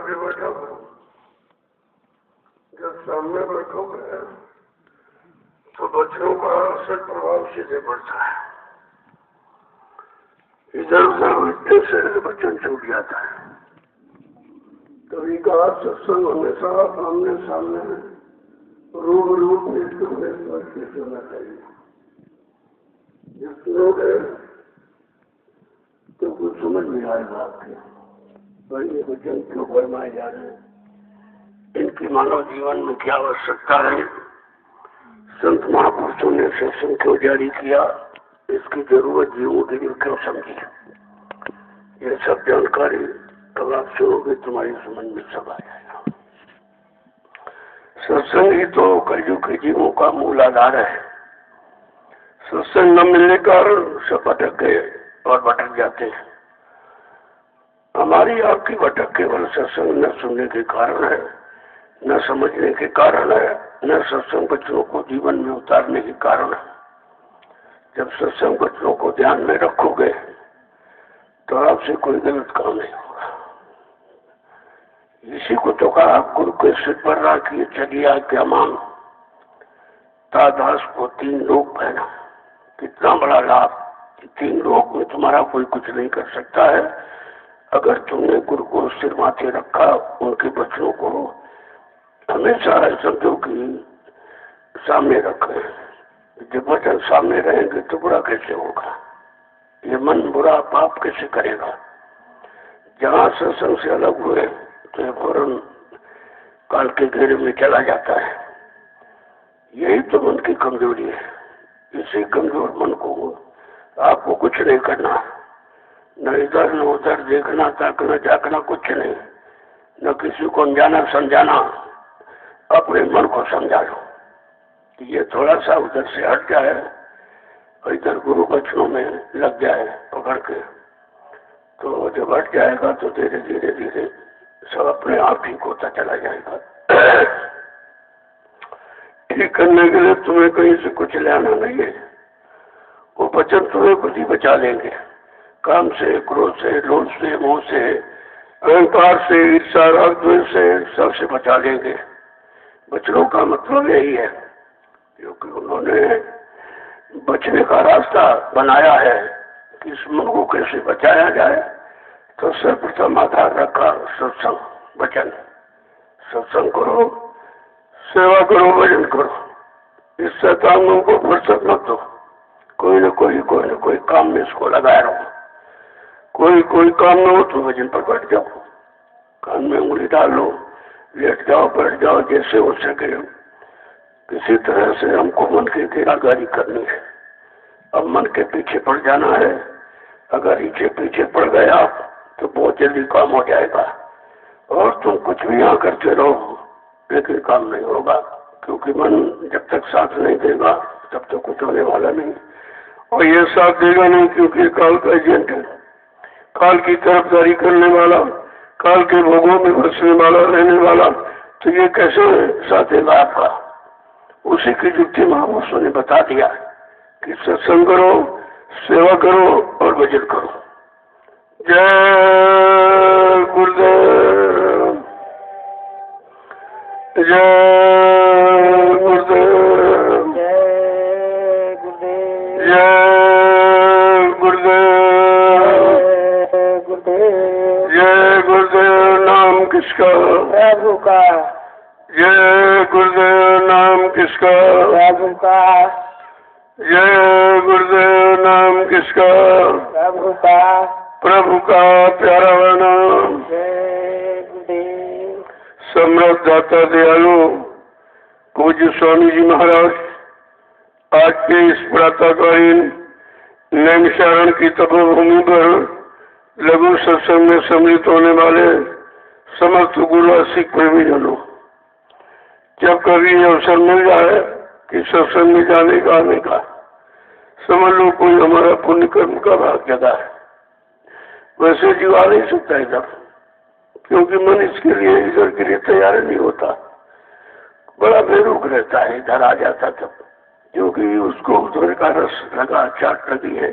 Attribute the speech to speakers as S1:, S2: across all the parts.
S1: आगे बैठा हो, जब सामने बैठोगे तो बच्चों का असर प्रभाव सीधे पड़ता है। इधर उधर उठने से वचन छूट जाता है। कभी कहा सत्संग हमेशा सामने सामने रूबरू के सुनना चाहिए। जब सुनोगे तो कुछ समझ में आएगा आपके भाई ये वचन क्यों फरमाए जा रहे हैं, इनकी मानव जीवन में क्या आवश्यकता है, संत महापुरुषों ने सत्संग क्यों जारी किया, इसकी जरूरत जीवों के लिए क्यों समझी। ये सब जानकारी तब आप सुनोगे तुम्हारी समझ में सब आ जाएगा। सत्संग ही तो कलयुग के जीवों का मूल आधार है। सत्संग न मिलने के कारण सब भटक गए और भटक जाते हैं। हमारी आपकी भटक केवल सत्संग न सुनने के कारण है, न समझने के कारण है, न सत्संग वचनों को जीवन में उतारने के कारण है। जब सत्संग वचनों को ध्यान में रखोगे तो आपसे कोई गलत काम नहीं होगा। इसी को तो कहा गुरु के सिर पर राखिए चलिए आज्ञा मान, तादास को 3 लोग पहना। कितना बड़ा लाभ, 3 लोग में तुम्हारा कोई कुछ नहीं कर सकता है अगर तुमने गुरु को सिर माथे रखा, उनके वचनों को हमेशा समझो कि सामने रखे। जब वचन सामने रहेंगे तो बुरा कैसे होगा, ये मन बुरा पाप कैसे करेगा। जहाँ सत्संग से अलग हुए तो ये फौरन काल के घेरे में चला जाता है। यही तो मन की कमजोरी है। इसी कमजोर मन को आपको कुछ नहीं करना, न इधर न उधर देखना ताकना झाँकना, कुछ नहीं, न किसी को अनजाना समझाना, अपने मन को समझा लो कि ये थोड़ा सा उधर से हट जाए और इधर गुरु वचनों में लग जाए पकड़ के, तो जब हट जाएगा तो धीरे धीरे धीरे सब अपने आप ठीक होता चला जाएगा। ठीक करने के लिए तुम्हें कहीं से कुछ लेना नहीं है। वो वचन तुम्हें खुद ही बचा लेंगे, काम से, क्रोध से, लोभ से, मोह से, अहंकार से, ईर्ष्या राग द्वेष से, सबसे बचा लेंगे। वचनों का मतलब यही है, क्योंकि उन्होंने बचने का रास्ता बनाया है कि इस मन को कैसे बचाया जाए। तो सर्वप्रथम आधार रखा सत्संग वचन। सत्संग करो, सेवा करो, भजन करो। इस शैतानों को फुर्सत मत दो। कोई न कोई काम में इसको लगाए रहो। कोई काम न हो तो भजन पर बैठ जाओ, कान में उंगली डाल लो, लेट जाओ, बैठ जाओ, जैसे हो सके। किसी तरह से हमको मन की गिरागारी करनी है। अब मन के पीछे पड़ जाना है। अगर इसे पीछे पड़ गया तो बहुत जल्दी काम हो जाएगा और तुम कुछ भी यहाँ करते रहो लेकिन काम नहीं होगा, क्योंकि मन जब तक साथ नहीं देगा तब तक कुछ होने वाला नहीं। और ये साथ देगा नहीं क्योंकि काल का एजेंट है, काल की तरफदारी करने वाला, काल के भोगों में बसने वाला, रहने वाला। तो ये कैसे साथ देगा आपका। उसी की युक्ति महापुरुषों ने बता दिया कि सत्संग करो, सेवा करो और भजन करो। जय गुरुदेव, जय गुरुदेव,
S2: जय गुरुदेव,
S1: जय गुरुदेव, जय गुरुदेव। नाम किसका?
S2: प्रभु का।
S1: जय गुरुदेव। नाम किसका?
S2: प्रभु का।
S1: जय गुरुदेव। नाम किसका?
S2: प्रभु का।
S1: प्रभु का प्यारा नाम।
S2: जय गुरुदेव।
S1: सम्राट दाता दयालु पूज्य स्वामी जी महाराज आज के इस प्रातःकालीन नैमिषारण की तपोभूमि पर लघु सत्संग में सम्मिलित होने वाले समस्त गुरु और सिख प्रेमी जनों, जब कभी अवसर मिल जाए कि सत्संग में जाने का आने का, समझ लो कोई हमारा पुण्य कर्म का भाग जगा है। वैसे जीव आ नहीं सकता इधर, क्योंकि मन इसके लिए इधर के लिए तैयार नहीं होता, बड़ा बेरुख रहता है इधर आ जाता तब, क्योंकि उसको उधर का रस लगा, चाट लगी है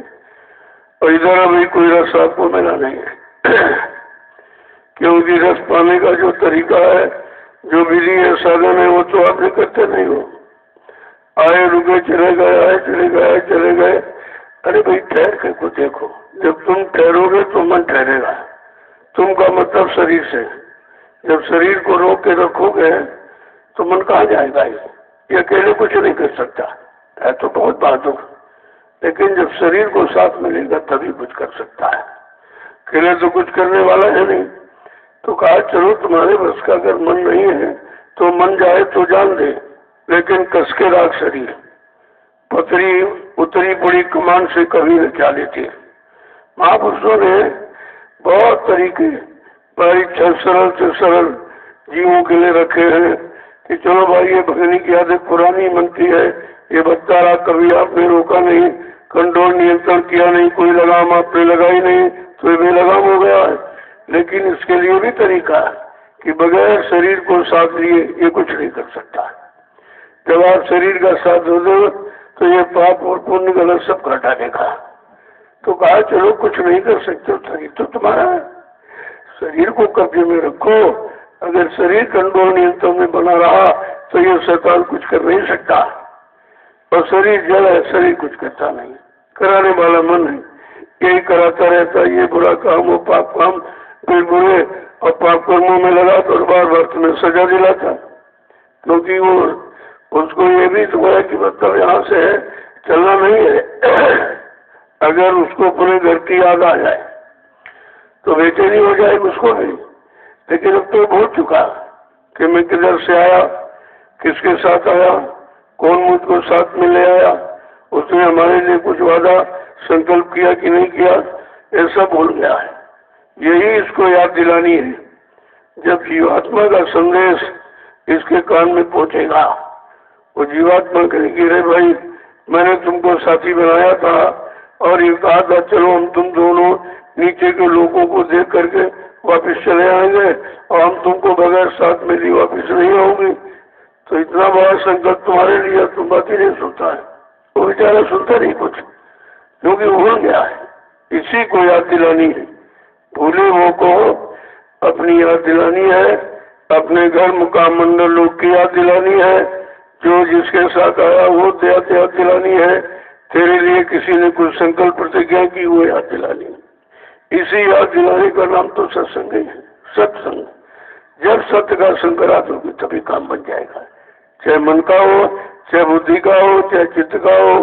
S1: और इधर अभी कोई रस आपको मिला नहीं है। क्योंकि रस पाने का जो तरीका है, जो विधि है, साधन है, वो तो आपने करते नहीं हो। आए रुके चले गए, आए चले गए, आए चले गए। अरे भाई ठहर के को देखो, जब तुम ठहरोगे तो मन ठहरेगा। तुम का मतलब शरीर से, जब शरीर को रोक के रखोगे तो मन कहाँ जाएगा? ये अकेले कुछ नहीं कर सकता है, तो बहुत बहादुर, लेकिन जब शरीर को साथ मिलेगा तभी कुछ कर सकता है। अकेले तो कुछ करने वाला है नहीं। तो कहा चलो तुम्हारे बस का अगर मन नहीं है तो मन जाए तो जान दे, लेकिन कस के राख शरीर। पतरी उतरी पड़ी कमान से कभी न क्या लेते। महापुरुषों ने बहुत तरीके सरल से सरल जीवों के लिए रखे हैं कि चलो भाई ये भगनी की आदत पुरानी मन की है, ये बता रहा, कभी आपने रोका नहीं, कंट्रोल नियंत्रण किया नहीं, कोई लगाम आपने लगाई नहीं, तो ये बेलगाम हो गया है। लेकिन इसके लिए भी तरीका है कि बगैर शरीर को साथ लिए ये कुछ नहीं कर सकता। जब आप शरीर का साथ दो दो तो ये पाप और पुण्य गलत सब घटा देगा। तो कहा चलो कुछ नहीं कर सकते, शरीर तो तुम्हारा है, शरीर को कब्जे में रखो। अगर शरीर कंट्रोल नियंत्रण में बना रहा तो ये शैतान कुछ कर नहीं सकता। और शरीर जड़ है, शरीर कुछ करता नहीं, कराने वाला मन है, यही कराता रहता। ये बुरा काम, वो पाप काम, फिर बुरे और पाप कर्मों में लगा तो बार बार तुम्हें सजा दिलाता। क्योंकि वो उसको ये भी तो है कि मतलब यहाँ से चलना नहीं है। अगर उसको अपने घर की याद आ जाए तो बेचैनी हो जाए उसको नहीं। लेकिन अब तो भूल चुका कि मैं किधर से आया, किसके साथ आया, कौन मुझको साथ में ले आया, उसने हमारे लिए कुछ वादा संकल्प किया कि नहीं किया, ऐसा भूल गया है। यही इसको याद दिलानी है। जब जीवात्मा का संदेश इसके कान में पहुंचेगा, वो जीवात्मा कहेगी रे भाई मैंने तुमको साथी बनाया था और ये कहा था चलो हम तुम दोनों नीचे के लोगों को देख करके वापस चले आएंगे और हम तुमको बगैर साथ में लिए वापस नहीं आऊंगी। तो इतना बड़ा संकल्प तुम्हारे लिए, तुम बात ही नहीं सुनता है। वो बेचारा सुनता नहीं कुछ, क्योंकि भूल गया है। इसी को याद दिलानी है, भूले वो को अपनी याद दिलानी है, अपने घर मुकाम मंडल लोग की याद दिलानी है, जो जिसके साथ आया वो याद दिलानी है। तेरे लिए किसी ने कुछ संकल्प प्रतिज्ञा की, वो याद दिलानी है। इसी याद दिलाने का नाम तो सत्संग ही है, सत्संग। जब सत्य का संग करा दोगे तभी काम बन जाएगा, चाहे मन का हो, चाहे बुद्धि का हो, चाहे चित्त का हो।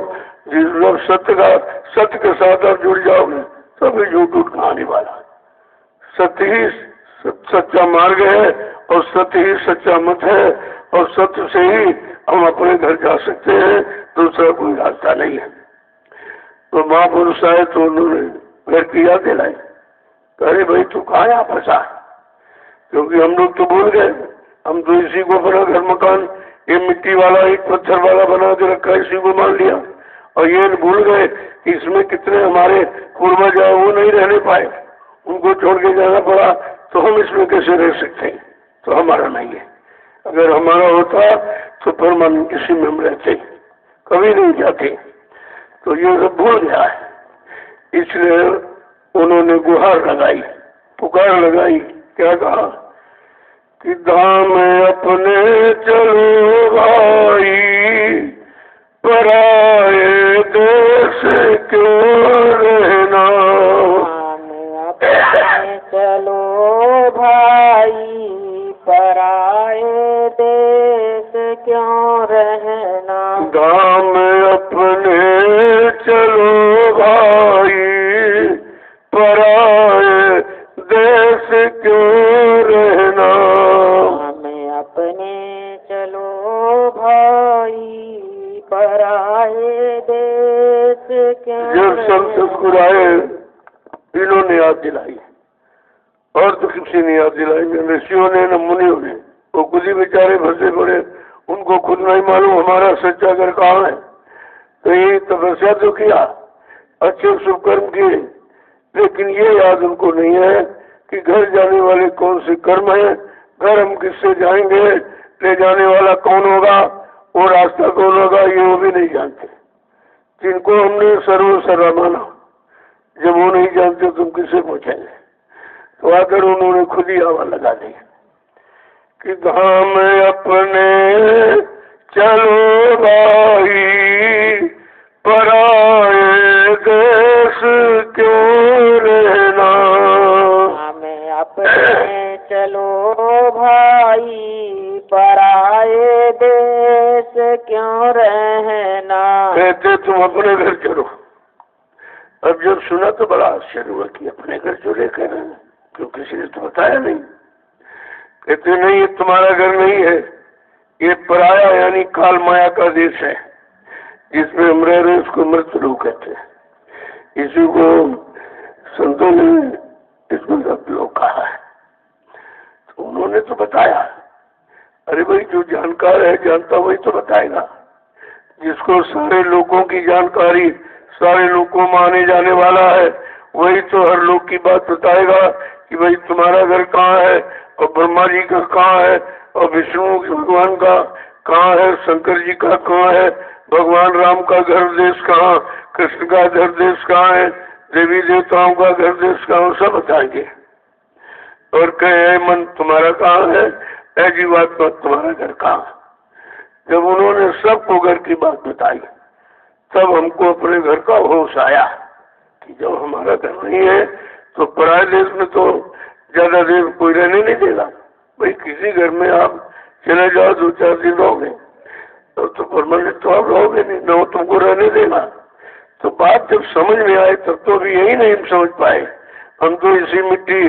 S1: जब सत्य के साथ आप जुड़ जाओगे तभी झूठ उठ आने वाला। सत्य ही सच्चा मार्ग है और सत्य ही सच्चा मत है, और सत्य से ही हम अपने घर जा सकते हैं, दूसरा कोई रास्ता नहीं है। तो महापुरुष आए तो उन्होंने घर की याद दिलाई। अरे भाई तू कहाँ यहाँ फंसा? क्योंकि हम लोग तो भूल गए, हम तो इसी को अपना घर मकान ये मिट्टी वाला एक पत्थर वाला बना के रखा, इसी को मान लिया। और ये भूल गए कि इसमें कितने हमारे पूर्वज है वो नहीं रहने पाए, उनको छोड़ के जाना पड़ा, तो हम इसमें कैसे रह सकते हैं? तो हमारा नहीं है। अगर हमारा होता तो परमानेंट इसी में हम रहते, कभी नहीं जाते। तो ये सब भूल गया है, इसलिए उन्होंने गुहार लगाई, पुकार लगाई। क्या कहा कि धाम अपने चलो भाई, पराए देश क्यों रहना।
S2: अपने चलो भाई, पराए देश क्यों रहना।
S1: धाम अपने चलो भाई, पराए देश क्यों रहना।
S2: हमें अपने चलो भाई, पराए देश क्यों।
S1: जब संत सतगुरु आए इन्होंने याद दिलाई, और तो किसी ने याद दिलाई, न ऋषियों ने न मुनियों ने। वो खुद ही बेचारे फंसे पड़े, उनको खुद नहीं मालूम हमारा सच्चा घर कहाँ है। तो ये तपस्या तो किया, अच्छे शुभ कर्म किए, लेकिन ये याद उनको नहीं है कि घर जाने वाले कौन से कर्म है, घर हम किससे जाएंगे, ले जाने वाला कौन होगा, वो रास्ता कौन होगा, ये वो भी नहीं जानते। जिनको हमने सर्व सर्रा माना, जब वो नहीं जानते तुम किससे पहुंचेंगे? तो आकर उन्होंने खुद ही हवा लगा दी कि धाम अपने चलो भाई, पराए देश क्यों रहना।
S2: हमें अपने चलो भाई, पराए देश क्यों रहना।
S1: कहते तुम अपने घर चलो। अब जब सुना तो बड़ा आश्चर्य हुआ कि अपने घर चले कह रहे हैं, क्यों किसी ने तो बताया नहीं। कहते नहीं, ये तुम्हारा घर नहीं है, ये पराया यानी काल माया का देश है जिसमें हम रह रहे, उसको मृत लोक कहते हैं। इसी को संतों ने इसको सब लोग कहा है। तो उन्होंने तो बताया। अरे भाई, जो जानकार है, जानता वही तो बताएगा। जिसको सारे लोगों की जानकारी, सारे लोगों में आने जाने वाला है, वही तो हर लोग की बात बताएगा कि भाई तुम्हारा घर कहाँ है, और ब्रह्मा जी का कहाँ है, और विष्णु भगवान का कहाँ है, शंकर जी का कहाँ है, भगवान राम का घर देश कहाँ, कृष्ण का घर देश कहाँ है, देवी देवताओं का घर देश कहाँ, सब बताएंगे। और कहे मन तुम्हारा कहाँ है, ऐ जीवात्मा तुम्हारा घर कहाँ। जब उन्होंने सबको घर की बात बताई, तब हमको अपने घर का होश आया कि जब हमारा घर नहीं है तो पराये देश में तो ज्यादा देर कोई रहने नहीं देगा। भाई किसी घर में आप चले जाओ 2-4 दिन रहोगे तो परमानेंट तो आप रहोगे नहीं, न तुमको रहने देगा। तो बात जब समझ में आए तब तो भी यही नहीं समझ पाए। हम तो इसी मिट्टी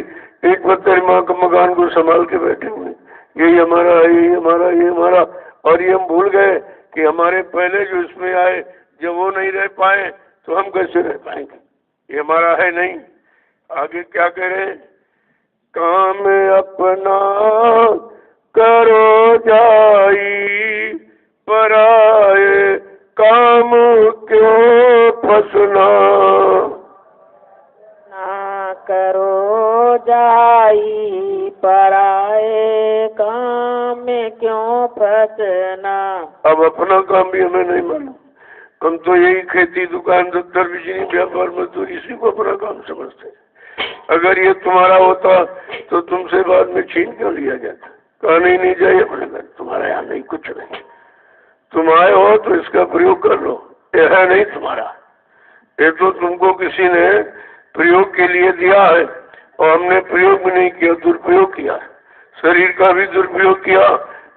S1: एक पत्थर माँ के मकान को संभाल के बैठे हुए, यही हमारा है, यही हमारा, ये हमारा। और ये हम भूल गए कि हमारे पहले जो इसमें आए, जब वो नहीं रह पाए तो हम कैसे रह पाएंगे। ये हमारा है नहीं। आगे क्या करें, काम अपना करो जाई, पराए काम क्यों फंसना।
S2: ना करो जाई, पराए काम में क्यों फंसना।
S1: अब अपना काम भी हमें नहीं मालूम। हम तो यही खेती, दुकान, दफ्तर, बिजली, व्यापार, मजदूरी, इसी को अपना काम समझते हैं। अगर ये तुम्हारा होता तो तुमसे बाद में छीन क्यों लिया जाता। कहने नहीं चाहिए अपने घर, तुम्हारा यहाँ नहीं, कुछ नहीं। तुम आए हो तो इसका प्रयोग कर लो, ये है नहीं तुम्हारा। ये तो तुमको किसी ने प्रयोग के लिए दिया है, और हमने प्रयोग भी नहीं किया, दुरुपयोग किया। शरीर का भी दुरुपयोग किया,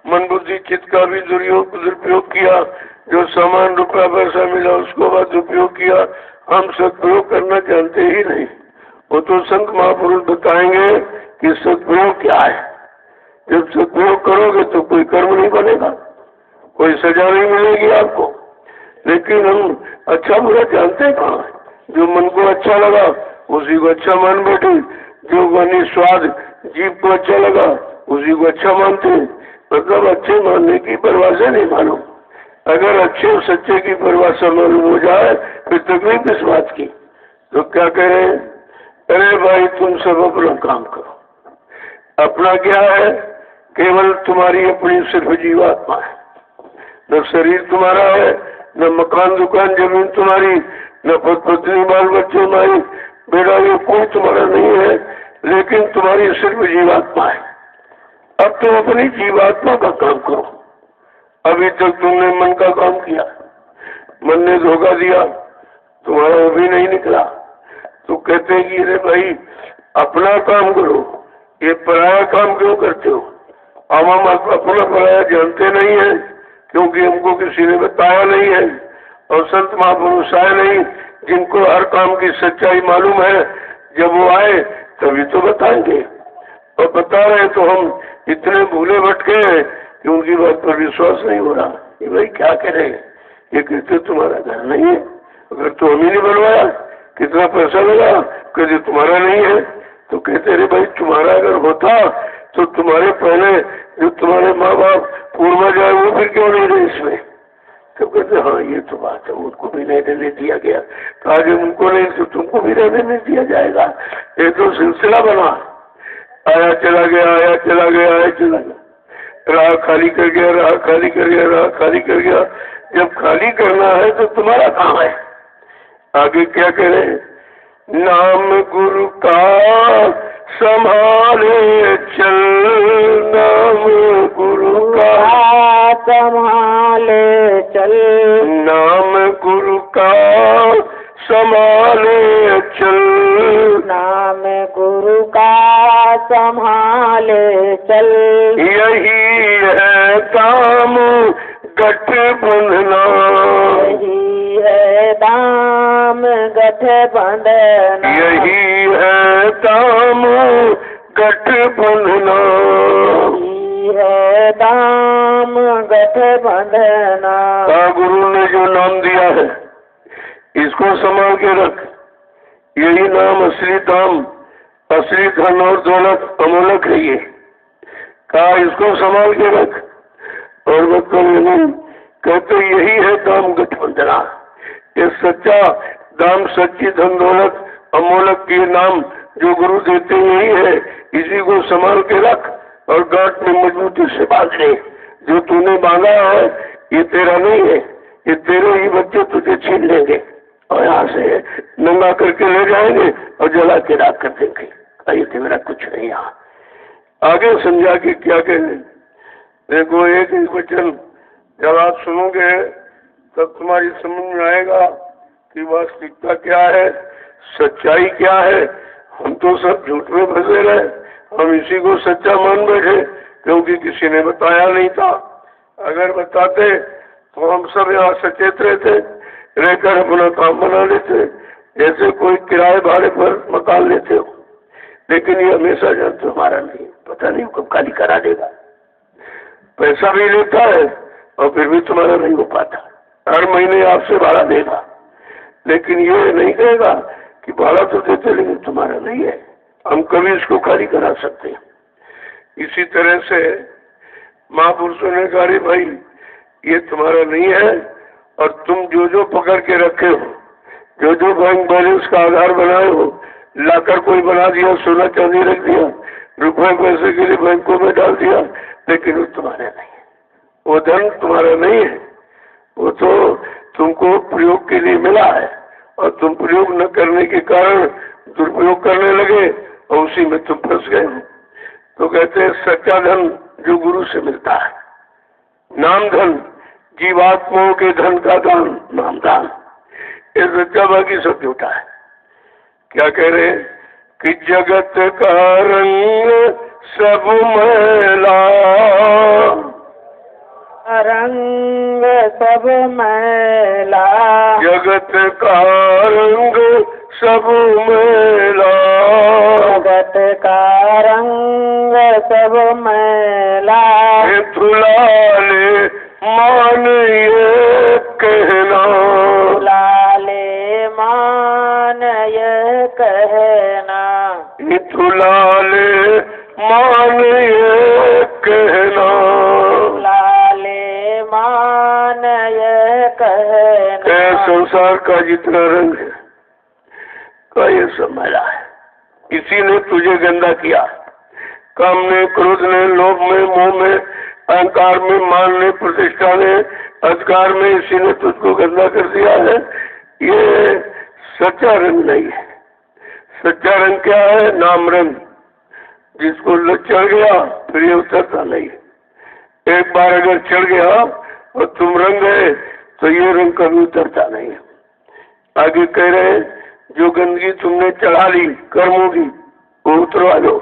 S1: मन बुद्धि चित्त का भी दुरुपयोग किया। जो सामान रुपया पैसा मिला उसको बाद दुरुपयोग किया। हम सदप्रयोग करना जानते ही नहीं। वो तो संत महापुरुष बताएंगे कि सदप्रयोग क्या है। जब सदप्रयोग करोगे तो कोई कर्म नहीं बनेगा, कोई सजा नहीं मिलेगी आपको। लेकिन हम अच्छा बुरा जानते कहाँ है। जो मन को अच्छा लगा उसी को अच्छा मान बैठे, जो बनी स्वाद जीव को अच्छा लगा उसी को अच्छा मानते। मतलब अच्छे मानने की परिभाषा नहीं मालूम। अगर अच्छे और सच्चे की परिभाषा मालूम हो जाए फिर तकलीफ किस बात की। तो क्या करें, अरे भाई तुम सब अपना काम करो। अपना क्या है, केवल तुम्हारी अपनी सिर्फ जीवात्मा है। न शरीर तुम्हारा है, न मकान दुकान जमीन तुम्हारी, न पत्नी बाल बच्चे तुम्हारी, बेटा ये कोई तुम्हारा नहीं है, लेकिन तुम्हारी सिर्फ जीवात्मा है। अब तुम अपनी जीवात्मा का काम करो। अभी तक तुमने मन का काम किया, मन ने धोखा दिया, तुम्हारा वो भी नहीं निकला। तो कहते हैं कि अरे भाई अपना काम करो, ये पराया काम क्यों करते हो। अब हम अपना पराया जानते नहीं है, क्योंकि हमको किसी ने बताया नहीं है, और संत महापुरुष आए नहीं जिनको हर काम की सच्चाई मालूम है। जब वो आए तभी तो बताएंगे, और बता रहे तो हम इतने भूले भटके हैं कि उनकी बात पर विश्वास नहीं हो रहा कि भाई क्या करें। ये कहते तुम्हारा घर नहीं है, अगर तो हम ही नहीं बनवाया, कितना पैसा लगा, कहते तुम्हारा नहीं है। तो कहते रे भाई तुम्हारा अगर होता तो तुम्हारे पहले जो तुम्हारे माँ बाप पूर्वज आए वो फिर क्यों नहीं रहे इसमें। तो कहते हाँ ये तो बात है, उनको भी नहीं रहने दिया गया, तो आगे उनको नहीं तो तुमको भी रहने नहीं दिया जाएगा। ये तो सिलसिला बना, आया चला गया, आया चला गया, आया चला गया, राह खाली कर गया, राह खाली कर गया, राह खाली कर गया। जब खाली करना है तो तुम्हारा काम है। आगे क्या करें, नाम गुरु का संभाले चल, नाम गुरु का
S2: संभाले चल,
S1: नाम गुरु का संभाले चल,
S2: नाम गुरु का संभाले चल।
S1: यही है काम गठ बंधना,
S2: यही है दाम गठ बंधना,
S1: यही है काम गठ बंधना,
S2: यही है दाम गठ बंधना।
S1: गुरु ने जो नाम दिया है इसको संभाल के रख, यही नाम असली दाम, असली धन और दौलत अमूलक है। ये कहा इसको संभाल के रख। और मतलब कहते यही है दाम गठबंधना, ये सच्चा दाम, सच्ची धन दौलत अमूलक के नाम जो गुरु देते यही है, इसी को संभाल के रख और गांठ में मजबूती से बांध ले। जो तूने बांधा है ये तेरा नहीं है, ये तेरे ही बच्चे तुझे छीन लेंगे और यहाँ से नंगा करके ले जाएंगे और जला के राख कर देंगे। ये मेरा कुछ नहीं। यहाँ आगे समझा कि क्या कहें। देखो एक ही वचन जब आप सुनोगे तब तुम्हारी समझ में आएगा कि वास्तविकता क्या है, सच्चाई क्या है। हम तो सब झूठ में फंसे रहे, हम इसी को सच्चा मान बैठे क्योंकि किसी ने बताया नहीं था। अगर बताते तो हम सब यहाँ सचेत रहते, रहकर अपना काम बना लेते, जैसे कोई किराए भाड़े पर मकान लेते हो। लेकिन ये हमेशा जानते हमारा नहीं, पता नहीं कब खाली करा देगा। पैसा भी लेता है और फिर भी तुम्हारा नहीं हो पाता। हर महीने आपसे भाड़ा देगा, लेकिन ये नहीं कहेगा कि भाड़ा तो देते लेकिन तुम्हारा नहीं है। हम कभी इसको खाली करा सकते हैं। इसी तरह से महापुरुषों ने कहा रे भाई ये तुम्हारा नहीं है, और तुम जो जो पकड़ के रखे हो, जो जो बैंक बैलेंस का आधार बनाए हो, लाकर कोई बना दिया, सोना चांदी रख दिया, रुपए पैसे के लिए बैंकों में डाल दिया, लेकिन वो तुम्हारा नहीं है। वो धन तुम्हारा नहीं है, वो तो तुमको प्रयोग के लिए मिला है और तुम प्रयोग न करने के कारण दुरुपयोग करने लगे और उसी में तुम फंस गए हो। तो कहते हैं सच्चा धन जो गुरु से मिलता है, नाम धन, जीवात्माओं के धन का दान, नाम दान, ये सच्चा, बाकी सब झूठा है। क्या कह रहे हैं कि जगत का रंग सब मैला,
S2: रंग सब मैला,
S1: जगत का रंग सब मैला,
S2: जगत का रंग सब मैला,
S1: धुलाले मान ये कहना,
S2: लाले मान ये कहना,
S1: धुलाले मान ये कहना,
S2: लाले मान ये कहना।
S1: संसार का जितना रंग है का ये सब मैला है, इसी ने तुझे गंदा किया। काम ने, क्रोध ने, लोभ में, मोह में, अहंकार में, मान ने, प्रतिष्ठा ने, अधिकार में, इसी ने तुझको गंदा कर दिया है। ये सच्चा रंग नहीं है। सच्चा रंग क्या है? नाम रंग, जिसको लग चढ़ गया फिर ये उतरता नहीं। एक बार अगर चढ़ गया और तुम रंग गए तो ये रंग कभी उतरता नहीं। आगे कह रहे हैं जो गंदगी तुमने चढ़ा ली कर्मों की वो उतरवा दो,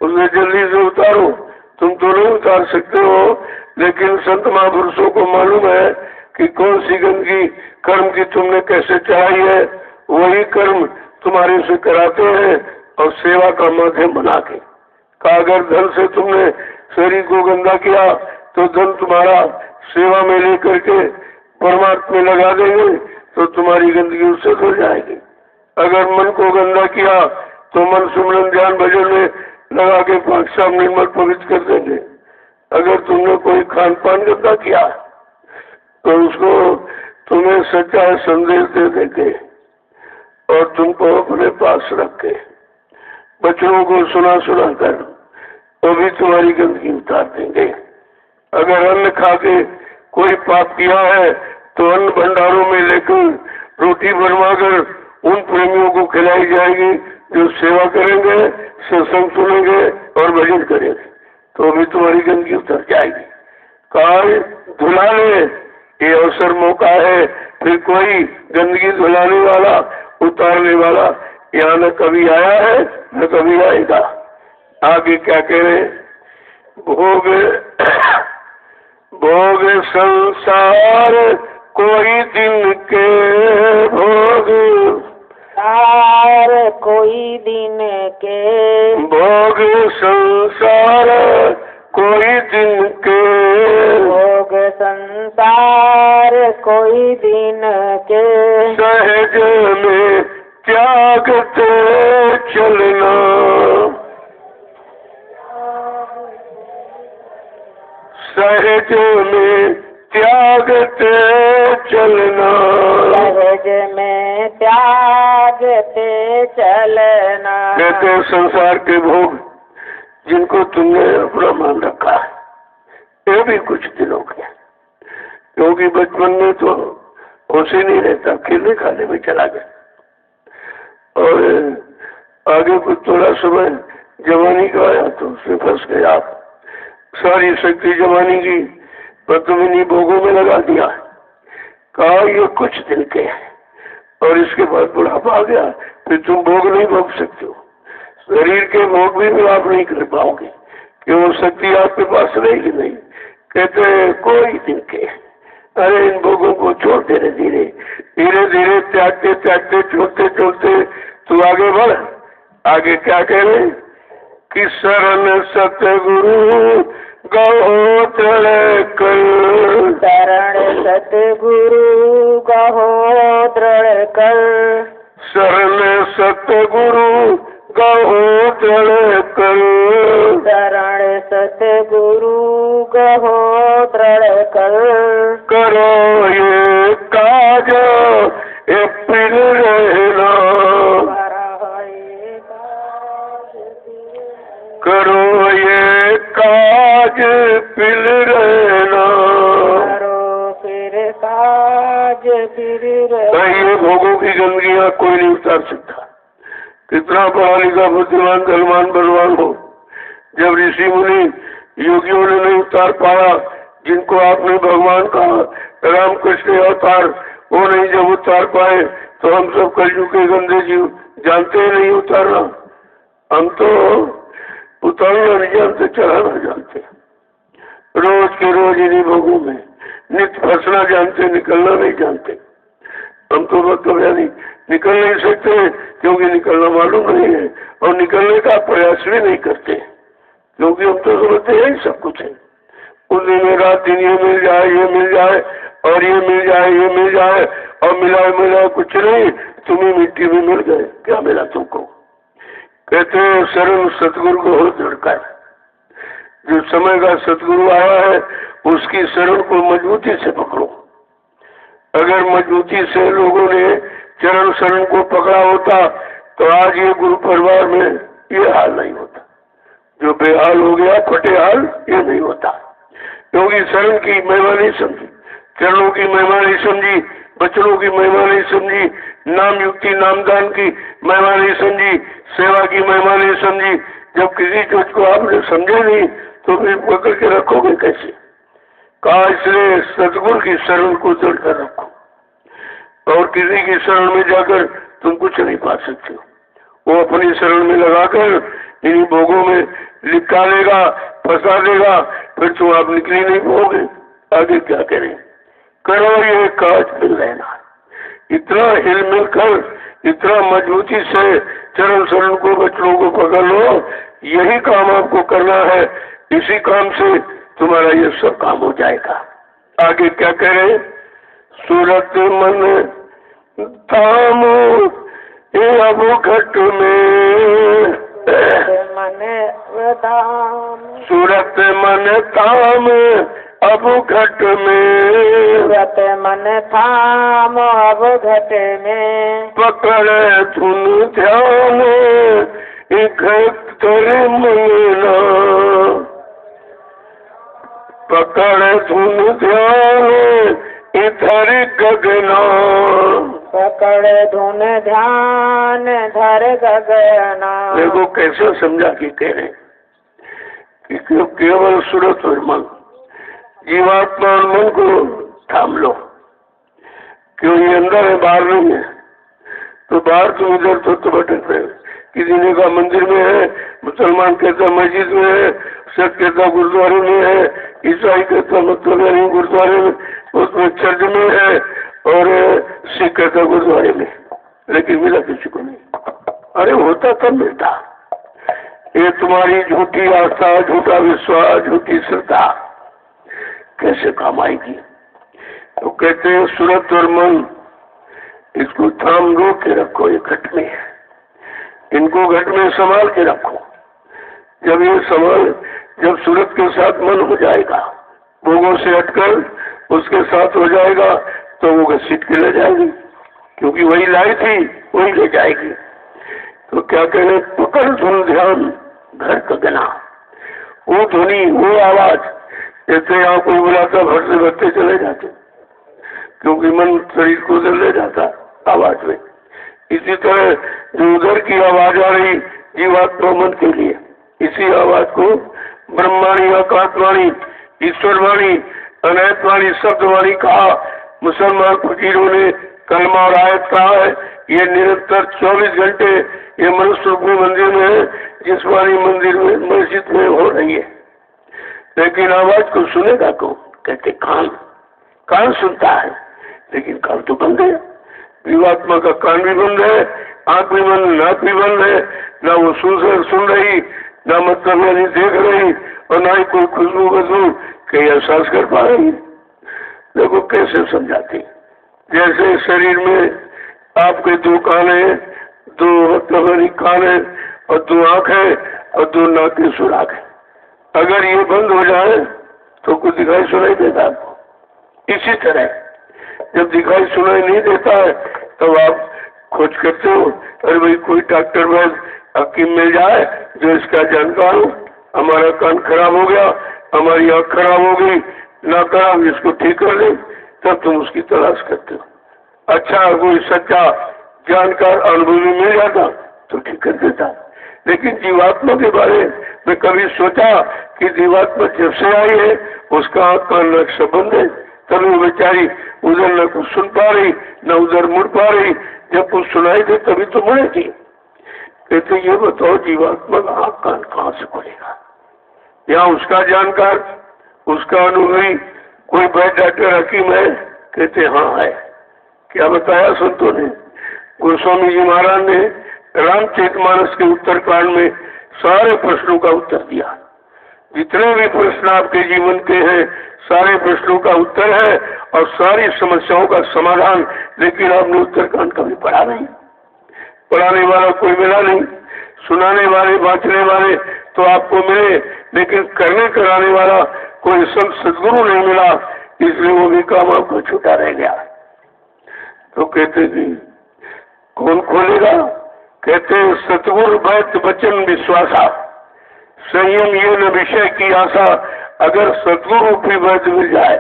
S1: उसे जल्दी से उतारो। तुम तो नहीं उतार सकते हो, लेकिन संत महापुरुषों को मालूम है कि कौन सी गंदगी कर्म की तुमने कैसे चढ़ाई है। वही कर्म तुम्हारे से कराते हैं और सेवा का माध्यम बना के। अगर धन से तुमने शरीर को गंदा किया तो धन तुम्हारा सेवा में लेकर के परमात्मा में लगा देंगे तो तुम्हारी गंदगी उससे धुल जाएगी। अगर मन को गंदा किया तो मन सुमरन ध्यान भजन में लगा के पाक साफ निर्मल पवित्र कर देंगे। अगर तुमने कोई खान पान गंदा किया तो उसको तुम्हें सच्चा संदेश दे देंगे और तुमको अपने पास रख के बच्चों को सुना सुना कर वो भी तुम्हारी गंदगी उतार देंगे। अगर अन्न खा के कोई पाप किया है तो अन्न भंडारों में लेकर रोटी बनवाकर उन प्रेमियों को खिलाई जाएगी जो सेवा करेंगे, सत्संग सुनेंगे और भजन करेंगे तो भी तुम्हारी गंदगी उतर जाएगी। कहा धुला ले, ये अवसर मौका है, फिर कोई गंदगी धुलाने वाला उतारने वाला यहाँ न कभी आया है न कभी आएगा। आगे क्या कह रहे? भोग भोग संसार कोई दिन के भोग,
S2: सार कोई दिन के
S1: भोग संसार कोई दिन के,
S2: भोग संसार कोई दिन के,
S1: सहज में त्यागते चलना, सहज में त्यागते चलना,
S2: सहज में त्यागते चलना।
S1: कहते हैं संसार के भोग जिनको तुमने अपना मान रखा है ये भी कुछ दिनों के, क्योंकि बचपन में तो होश ही नहीं रहता, खेलने खाने में चला गया और आगे कुछ थोड़ा समय जवानी का आया तो उसमें फंस गए आप। सारी शक्ति जवानी की पर तुम इन्हीं भोगों में लगा दिया। कहा ये कुछ दिन के हैं और इसके बाद बुढ़ापा आ गया, फिर तुम भोग नहीं भोग सकते हो। शरीर के भोग भी आप नहीं कर पाओगे कि वो शक्ति आपके पास रहेगी नहीं। कहते कोई दिन के, अरे इन भोगों को छोड़ धीरे धीरे धीरे धीरे त्यागते त्यागते छोड़ते छोड़ते तू आगे बढ़। आगे क्या कह रहे कि शरण सतगुरु गहो दृढ़ कर,
S2: शरण सतगुरु गहो दृढ़ कर,
S1: शरण सतगुरु गहो दृढ़ कर,
S2: शरण सतगुरु गहो दृढ़ कर,
S1: करो ये काज ये पिल रहना, करो ये काज पिल रहना,
S2: करो फिर काज फिर रहना।
S1: ये भोगों की गंदगियां कोई नहीं उतार सकता, कितना पढ़ा लिखा बुद्धिमान धनवान बलवान हो, जब ऋषि मुनि योगियों ने नहीं उतार पाया, जिनको आपने भगवान का रामकृष्ण अवतार वो नहीं जब उतार पाए तो हम सब कलयुग के गंदे जीव जानते ही नहीं उतारना। हम तो उतारना नहीं जानते, चढ़ाना जानते, रोज के रोज इन्हीं भोगों में नित्य फंसना जानते, निकलना नहीं जानते। हम तो मतलब यानी निकल नहीं सकते क्योंकि निकलना मालूम नहीं है और निकलने का प्रयास भी नहीं करते क्योंकि हम तो समझते हैं सब कुछ है। उन दिन में रात दिन ये मिल जाए ये मिल जाए और ये मिल जाए ये मिल जाए और मिलाए कुछ नहीं, तुम्हें मिट्टी में मिल गए, क्या मिला तुमको? कहते हैं शरण सतगुरु को हो दृढ़, जो समय का सतगुरु आया है उसकी शरण को मजबूती से पकड़ो। अगर मजबूती से लोगों ने चरण शरण को पकड़ा होता तो आज ये गुरु परिवार में ये हाल नहीं होता। जो बेहाल हो गया फटे हाल ये नहीं होता, क्योंकि शरण की महिमा नहीं समझी, चरणों की महिमा नहीं समझी, बचनों की महिमा नहीं समझी, नाम युक्ति नामदान की महिमा नहीं समझी, सेवा की महिमा नहीं समझी। जब किसी चीज को आपने समझे नहीं तो फिर पकड़ के रखोगे कैसे? कहा इसलिए सतगुरु की शरण को दृढ़ कर रखो और किसी की शरण में जाकर तुम कुछ नहीं पा सकते हो। वो अपनी शरण में लगाकर इन्हीं भोगों में लिपटा लेगा, फंसा देगा, फिर तुम आप निकल नहीं पाओगे। आगे क्या करें? करो ये काज फिर लेना, इतना हिल मिल कर इतना मजबूती से चरण शरण को बच्चों को पकड़ लो, यही काम आपको करना है, इसी काम से तुम्हारा ये सब काम हो जाएगा। आगे क्या कह रहे? सूरत मन धाम ये अब घट में, सूरत मन धाम अब घट में,
S2: सूरत मन थाम अब घट में,
S1: पकड़ धुन ध्यान इकट्ठर मना, पकड़ धुन ध्यान इधर गगना,
S2: पकड़ धुन ध्यान धर गगना।
S1: देखो कैसे समझा कि कह रहे कि केवल सूरत और मन, जीवात्मा और मन को थाम लो, क्यों ये अंदर है बाहर नहीं है। तो बाहर तुम इधर तो भटक रहे, किसी ने कहा मंदिर में है, मुसलमान कहता मस्जिद में है, सिख कहता गुरुद्वारे में है, ईसाई कहता मतलब नहीं गुरुद्वारे में, उसमें चर्च में है, और सिख कहता गुरुद्वारे में, लेकिन मिला किसी को नहीं। अरे होता तब मिलता। ये तुम्हारी झूठी आस्था, झूठा विश्वास, झूठी श्रद्धा कैसे काम आएगी। तो कहते हैं सूरत और मन, इसको थाम लो के रखो, ये घट में है, इनको घट में संभाल के रखो। जब ये जब सूरत के साथ मन हो जाएगा, भोगों से हटकर उसके साथ हो जाएगा, तो वो घसीट के ले जाएगी, क्योंकि वही लाई थी वही ले जाएगी। तो क्या कहने, पकड़ धुन ध्यान घर गगना। वो ध्वनि, वो आवाज, जैसे यहाँ कोई बुलाता भर से भरते चले जाते, क्योंकि मन शरीर को ले जाता आवाज में। इसी तरह जो उधर की आवाज आ रही जीवात्मा मन के लिए, इसी आवाज को ब्रह्मवाणी, आकाशवाणी, ईश्वरवाणी, अनैतवाणी, शब्दवाणी कहा। मुसलमान फकीरों ने कलमा और आयत कहा है। ये निरंतर 24 घंटे ये मनुष्य रूपी मंदिर में है, जिस वाणी मंदिर में मस्जिद में हो रही है। लेकिन आवाज को सुनेगा कौन? कहते कान सुनता है, लेकिन कान तो बंद है। जीवात्मा का कान भी बंद है, आंख भी बंद, नाक भी बंद है, ना वो सुन रही, ना मतलब यानी देख रही, और ना ही कोई खुशबू बदबू कहीं एहसास कर पा रही। देखो कैसे समझाती। जैसे शरीर में आपके 2 कान है, 2 मतलब कान है, और 2 आंख है, और 2 नाक के सुराख है। अगर ये बंद हो जाए तो कुछ दिखाई सुनाई देता आपको। इसी तरह जब दिखाई सुनाई नहीं देता है तब आप खोज करते हो, अरे भाई कोई डॉक्टर वैद्य हकीम मिल जाए जो इसका जानकार हो। हमारा कान खराब हो गया, हमारी आंख खराब हो गई, ना खराब, इसको ठीक कर ले, तब तुम उसकी तलाश करते हो। अच्छा कोई सच्चा जानकार अनुभवी मिल जाता तो ठीक कर देता। लेकिन जीवात्मा के बारे में कभी सोचा कि जीवात्मा जब से आई है उसका आंख कान नाक संबंध है, तभी वो बेचारी उधर न कुछ सुन पा रही न उधर मुड़ पा रही। जब कुछ सुनाई दे तभी तो मुड़ेगी। कहते ये बताओ जीवात्मा का आंख कान कहाँ से खुलेगा? यहाँ उसका जानकार, उसका अनुभवी कोई वैद्य डॉक्टर हकीम है? कहते हाँ है। क्या बताया संतों ने? गोस्वामी जी महाराज ने रामचरितमानस के उत्तरकांड में सारे प्रश्नों का उत्तर दिया। जितने भी प्रश्न आपके जीवन के हैं सारे प्रश्नों का उत्तर है और सारी समस्याओं का समाधान। लेकिन आपने उत्तरकांड कभी पढ़ा नहीं, पढ़ाने वाला कोई मिला नहीं, सुनाने वाले बांटने वाले तो आपको मिले, लेकिन करने कराने वाला कोई संत सदगुरु नहीं मिला, इसलिए वो भी काम आपको छूटा रह गया। तो कहते कि कौन खोलेगा? कहते सतगुरु वैद्य वचन विश्वासा, संयम ये न विषय की आशा। अगर सतगुरु भी वैद्य मिल जाए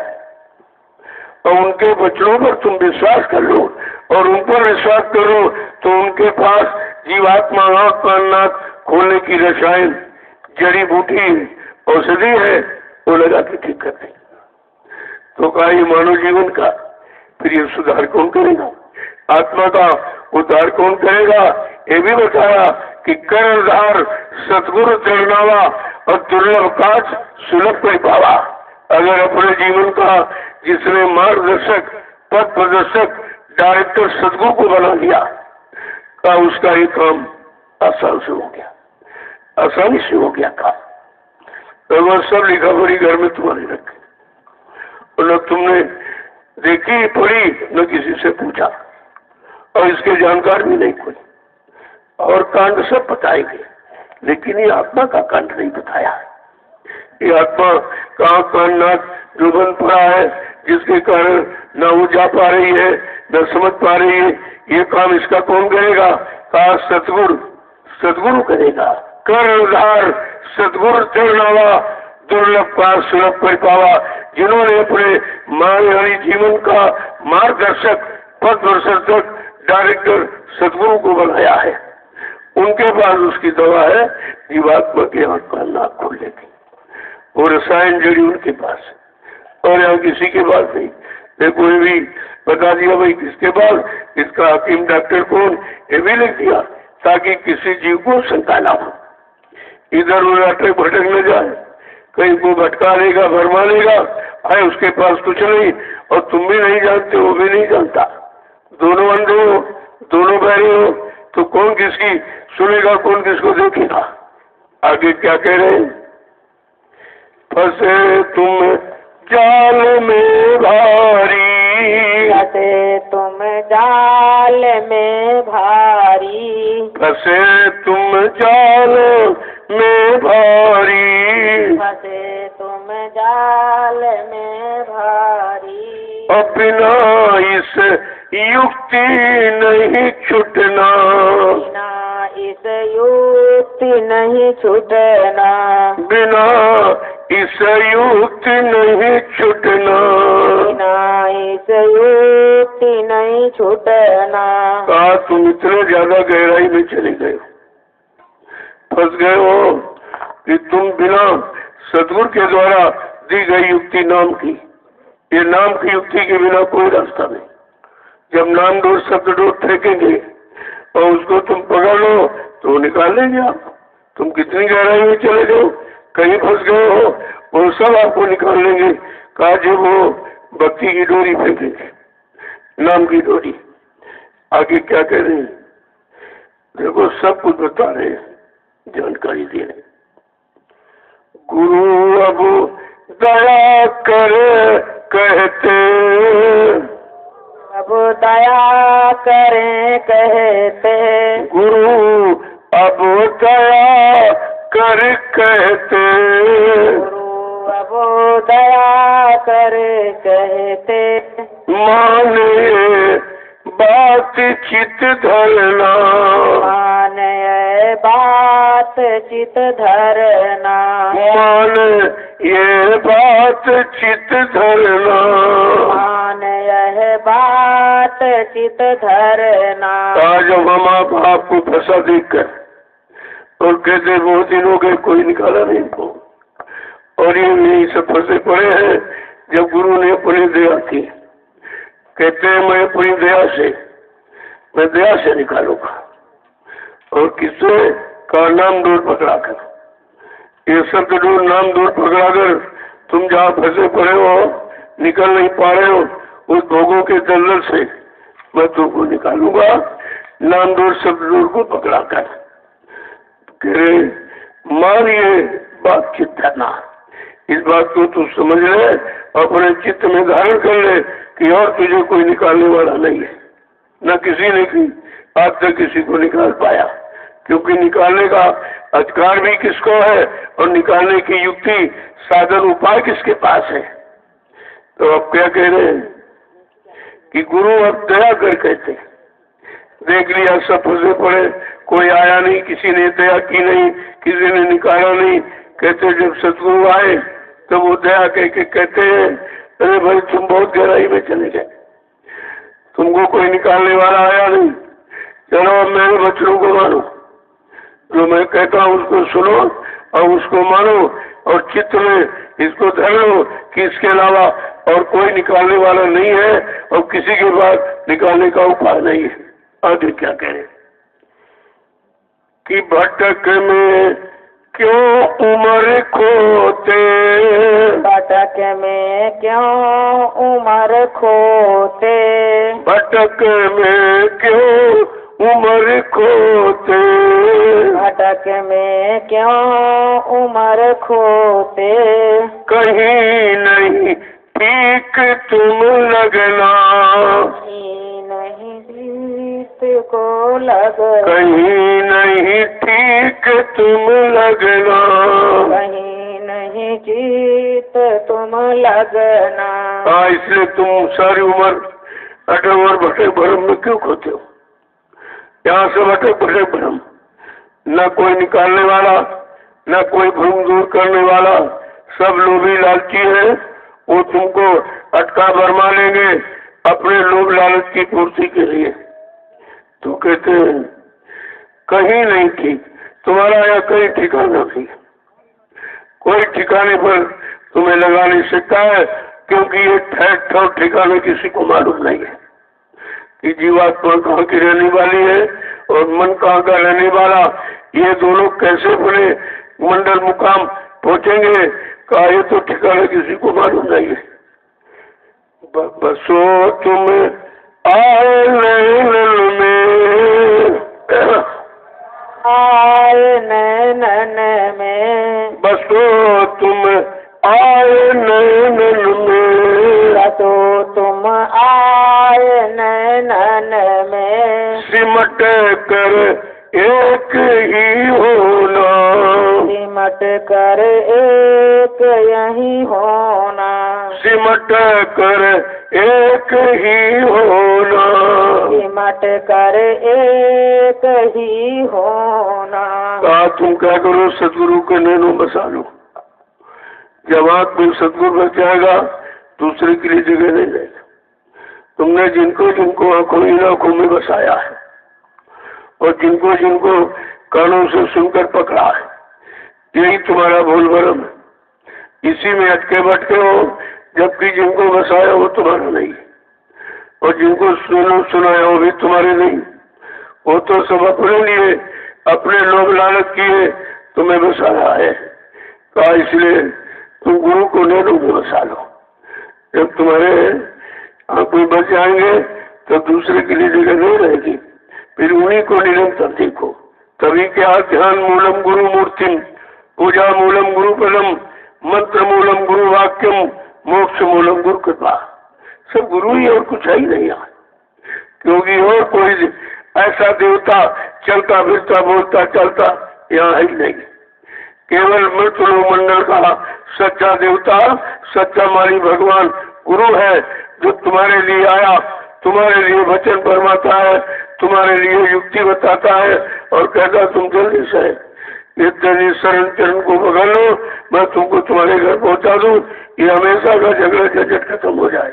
S1: और उनके वचनों पर तुम विश्वास कर लो और उन पर विश्वास करो तो उनके पास जीवात्मा आंख कान नाक खोलने की रसायन जड़ी बूटी औषधि है, वो लगा के ठीक कर देंगे। तो कहा ये मानव जीवन का फिर ये सुधार कौन करेगा? आत्मा का उद्धार कौन करेगा? ये भी बताया कि कर्णधार सतगुरु चरणावा और दुर्लभ काज सुलभ कर पावा। अगर अपने जीवन का जिसने मार्गदर्शक पथ प्रदर्शक डायरेक्टर सतगुरु को बना लिया का उसका ही काम आसान से हो गया, आसानी से हो गया काम। अगर सब लिखा पढ़ी घर में तुम्हारी रखे और न तुमने देखी पढ़ी न किसी से पूछा और इसके जानकार भी नहीं कोई, और कांड सब बताएंगे लेकिन ये आत्मा का कांड नहीं बताया है। ये आत्मा का कान नाक जो बंद पड़ा है जिसके कारण न वो जा पा रही है न समझ पा रही है, ये काम इसका कौन करेगा? कहा सतगुरु करेगा। कर्णधार सतगुरु चरणावा दुर्लभ पार सुलभ कर पावा। जिन्होंने अपने मानवीय जीवन का मार्गदर्शक पथ प्रदर्शक डायरेक्टर सदगुरु को बनाया है, उनके पास उसकी दवा है, जीवात्मा के आंख का नाक खोलेगी। वो रसायन जड़ी उनके पास है और यहाँ किसी के पास नहीं। मैं कोई भी बता दिया भाई किसके पास, इसका हकीम डॉक्टर कौन, ये भी लिख दिया ताकि किसी जीव को शंका ना हो, इधर उधर अटक भटक न जाए, कहीं को भटका लेगा भरमा लेगा, है उसके पास कुछ नहीं और तुम भी नहीं जानते, वो भी नहीं जानता, दोनों अंधे हो, दोनों बहरे हो, तो कौन किसकी सुनेगा, कौन किसको देखेगा। आगे क्या कह रहे हैं, फंसे तुम जाल में भारी,
S2: फंसे तुम जाल में भारी,
S1: फंसे तुम जाल में भारी,
S2: फंसे तुम जाल में भारी,
S1: अब बिना इस युक्ति नहीं छूटना,
S2: बिना इस युक्ति नहीं छूटना,
S1: बिना इस युक्ति नहीं छूटना,
S2: बिना इस युक्ति नहीं छूटना।
S1: कहा तुम इतने ज्यादा गहराई में चले गए, फंस गए हो कि तुम बिना सदगुरु के द्वारा दी गई युक्ति नाम की, ये नाम की युक्ति के बिना कोई रास्ता नहीं। जब नाम डोर शब्द डोर फेंकेंगे और उसको तुम पकड़ लो तो निकाल लेंगे आप। तुम कितनी गहराई में चले जाओ, कहीं फंस गए हो, वो सब आपको निकाल लेंगे। कहा जब वो भक्ति की डोरी फेंकेंगे, नाम की डोरी। आगे क्या कह रहे हैं, देखो सब कुछ बता रहे हैं, जानकारी दे रहे। गुरु अब दया कर कहते,
S2: अब दया करें कहते,
S1: गुरु अब दया कर कहते,
S2: गुरु अब दया कर कहते,
S1: माने बात चित धरना,
S2: माने बात चित धरना,
S1: मान ये बात चित धरना,
S2: मान यह बात चित धरना।
S1: आज हम आपको फंसा देखकर और कहते बहुत दिन हो गए कोई निकाला नहीं इनको, और ये यही सब फंसे पड़े हैं। जब गुरु ने अपनी दया की, कहते हैं मैं अपनी दया से निकालूंगा, और किससे का नाम डोर पकड़ा कर, ये शब्द डोर नाम डोर पकड़ा कर तुम जहाँ फंसे पड़े हो, निकल नहीं पा रहे हो, उस भोगों के दलदल से मैं तुमको निकालूंगा, नाम डोर शब्द डोर को पकड़ा कर। कह रहे मान ये बात चित्त धरना, इस बात को तू समझ ले, अपने चित्त में धारण कर ले कि और तुझे कोई निकालने वाला नहीं है, न किसी ने की आज तक किसी को निकाल पाया, क्योंकि निकालने का अधिकार भी किसको है और निकालने की युक्ति साधन उपाय किसके पास है। तो अब क्या कह रहे हैं कि गुरु अब दया कर कहते, देख लिया सब फंसे पड़े, कोई आया नहीं, किसी ने दया की नहीं, किसी ने निकाला नहीं। कहते जब सतगुरु आए तो वो दया कह के कहते हैं अरे भाई तुम बहुत गहराई में चले गए, तुमको कोई निकालने वाला आया नहीं, चलो अब मेरे बच्चों को मानो, जो मैं कहता हूँ उसको सुनो और उसको मानो और चित्त में इसको धर लो कि इसके अलावा और कोई निकालने वाला नहीं है और किसी के पास निकालने का उपाय नहीं है। आगे क्या कहें कि भटक में क्यों उम्र खोते,
S2: भटक में क्यों उम्र खोते,
S1: भटक में क्यों उम्र खोते,
S2: भटक में क्यों उम्र खोते,
S1: कहीं नहीं ठीक तुम लगना,
S2: कहीं नहीं जीत को लगना,
S1: कहीं नहीं ठीक तुम लगना,
S2: कहीं नहीं जीत तुम लगना।
S1: इसलिए तुम सारी उम्र अटक और भटक भरम में क्यों खोते हो। यहाँ से भटक भटक भरम, न कोई निकालने वाला, न कोई भ्रम दूर करने वाला, सब लोभी लालची है, वो तुमको अटका भरमा लेंगे अपने लोभ लालच की पूर्ति के लिए। तो कहते हैं कहीं नहीं ठीक, तुम्हारा यहाँ कहीं ठिकाना नहीं, कोई ठिकाने पर तुम्हें लगा नहीं सकता है, क्योंकि ये ठहर ठिकाना किसी को मालूम नहीं है कि जीवात्मा कहाँ की रहने वाली है और मन कहाँ का रहने वाला। ये दोनों कैसे अपने मंडल मुकाम पहुंचेंगे का ये तो ठिकाना किसी को मालूम नहीं है। बसो तुम आए नैनन में,
S2: आए नैनन में,
S1: बसो तुम आए नैनन में,
S2: बसो तुम आए नैनन में,
S1: सिमट कर एक ही होना,
S2: सिमट कर एक यही होना,
S1: सिमट कर एक ही होना,
S2: सिमट कर एक ही होना।
S1: कहा तुम क्या करो, सदगुरु के नैनों बसा लो। जब आदमी सदगुरु बच जाएगा दूसरे के लिए जगह नहीं रहेगा। तुमने जिनको जिनको आंखों में बसाया है और जिनको जिनको कानों से सुनकर पकड़ा है, यही तुम्हारा भूल भरम है। इसी में अटके बटके हो, जबकि जिनको बसाया वो तुम्हारा नहीं और जिनको सुनाया वो भी तुम्हारे नहीं। वो तो सब अपने लिए, अपने लोभ लालच किए तुम्हें बसाया है। कहा इसलिए तुम गुरु को नैनों में बसा लो। जब तुम्हारे आंखें बच जाएंगे तो दूसरे के लिए जगह नहीं रहेगी, फिर उन्हीं को निरंतर देखो। तभी क्या ध्यान मूलम गुरु मूर्तिम, पूजा मूलम गुरु पदम, मंत्र मूलम गुरु वाक्यम, मोक्ष मूलम गुरु कृपा। सब गुरु ही और कुछ है ही नहीं यहाँ, क्योंकि और कोई ऐसा देवता चलता फिरता बोलता चलता यहाँ है ही नहीं। केवल मृतलोक मंडल का सच्चा देवता, सच्चा माली भगवान गुरु है, जो तुम्हारे लिए आया, तुम्हारे लिए वचन फरमाता है, तुम्हारे लिए युक्ति बताता है और कहता तुम जल्दी से इतने शरण चरण को पकड़ लो, मैं तुमको तुम्हारे घर पहुंचा दूं। ये हमेशा का झगड़ा झंझट खत्म हो जाए।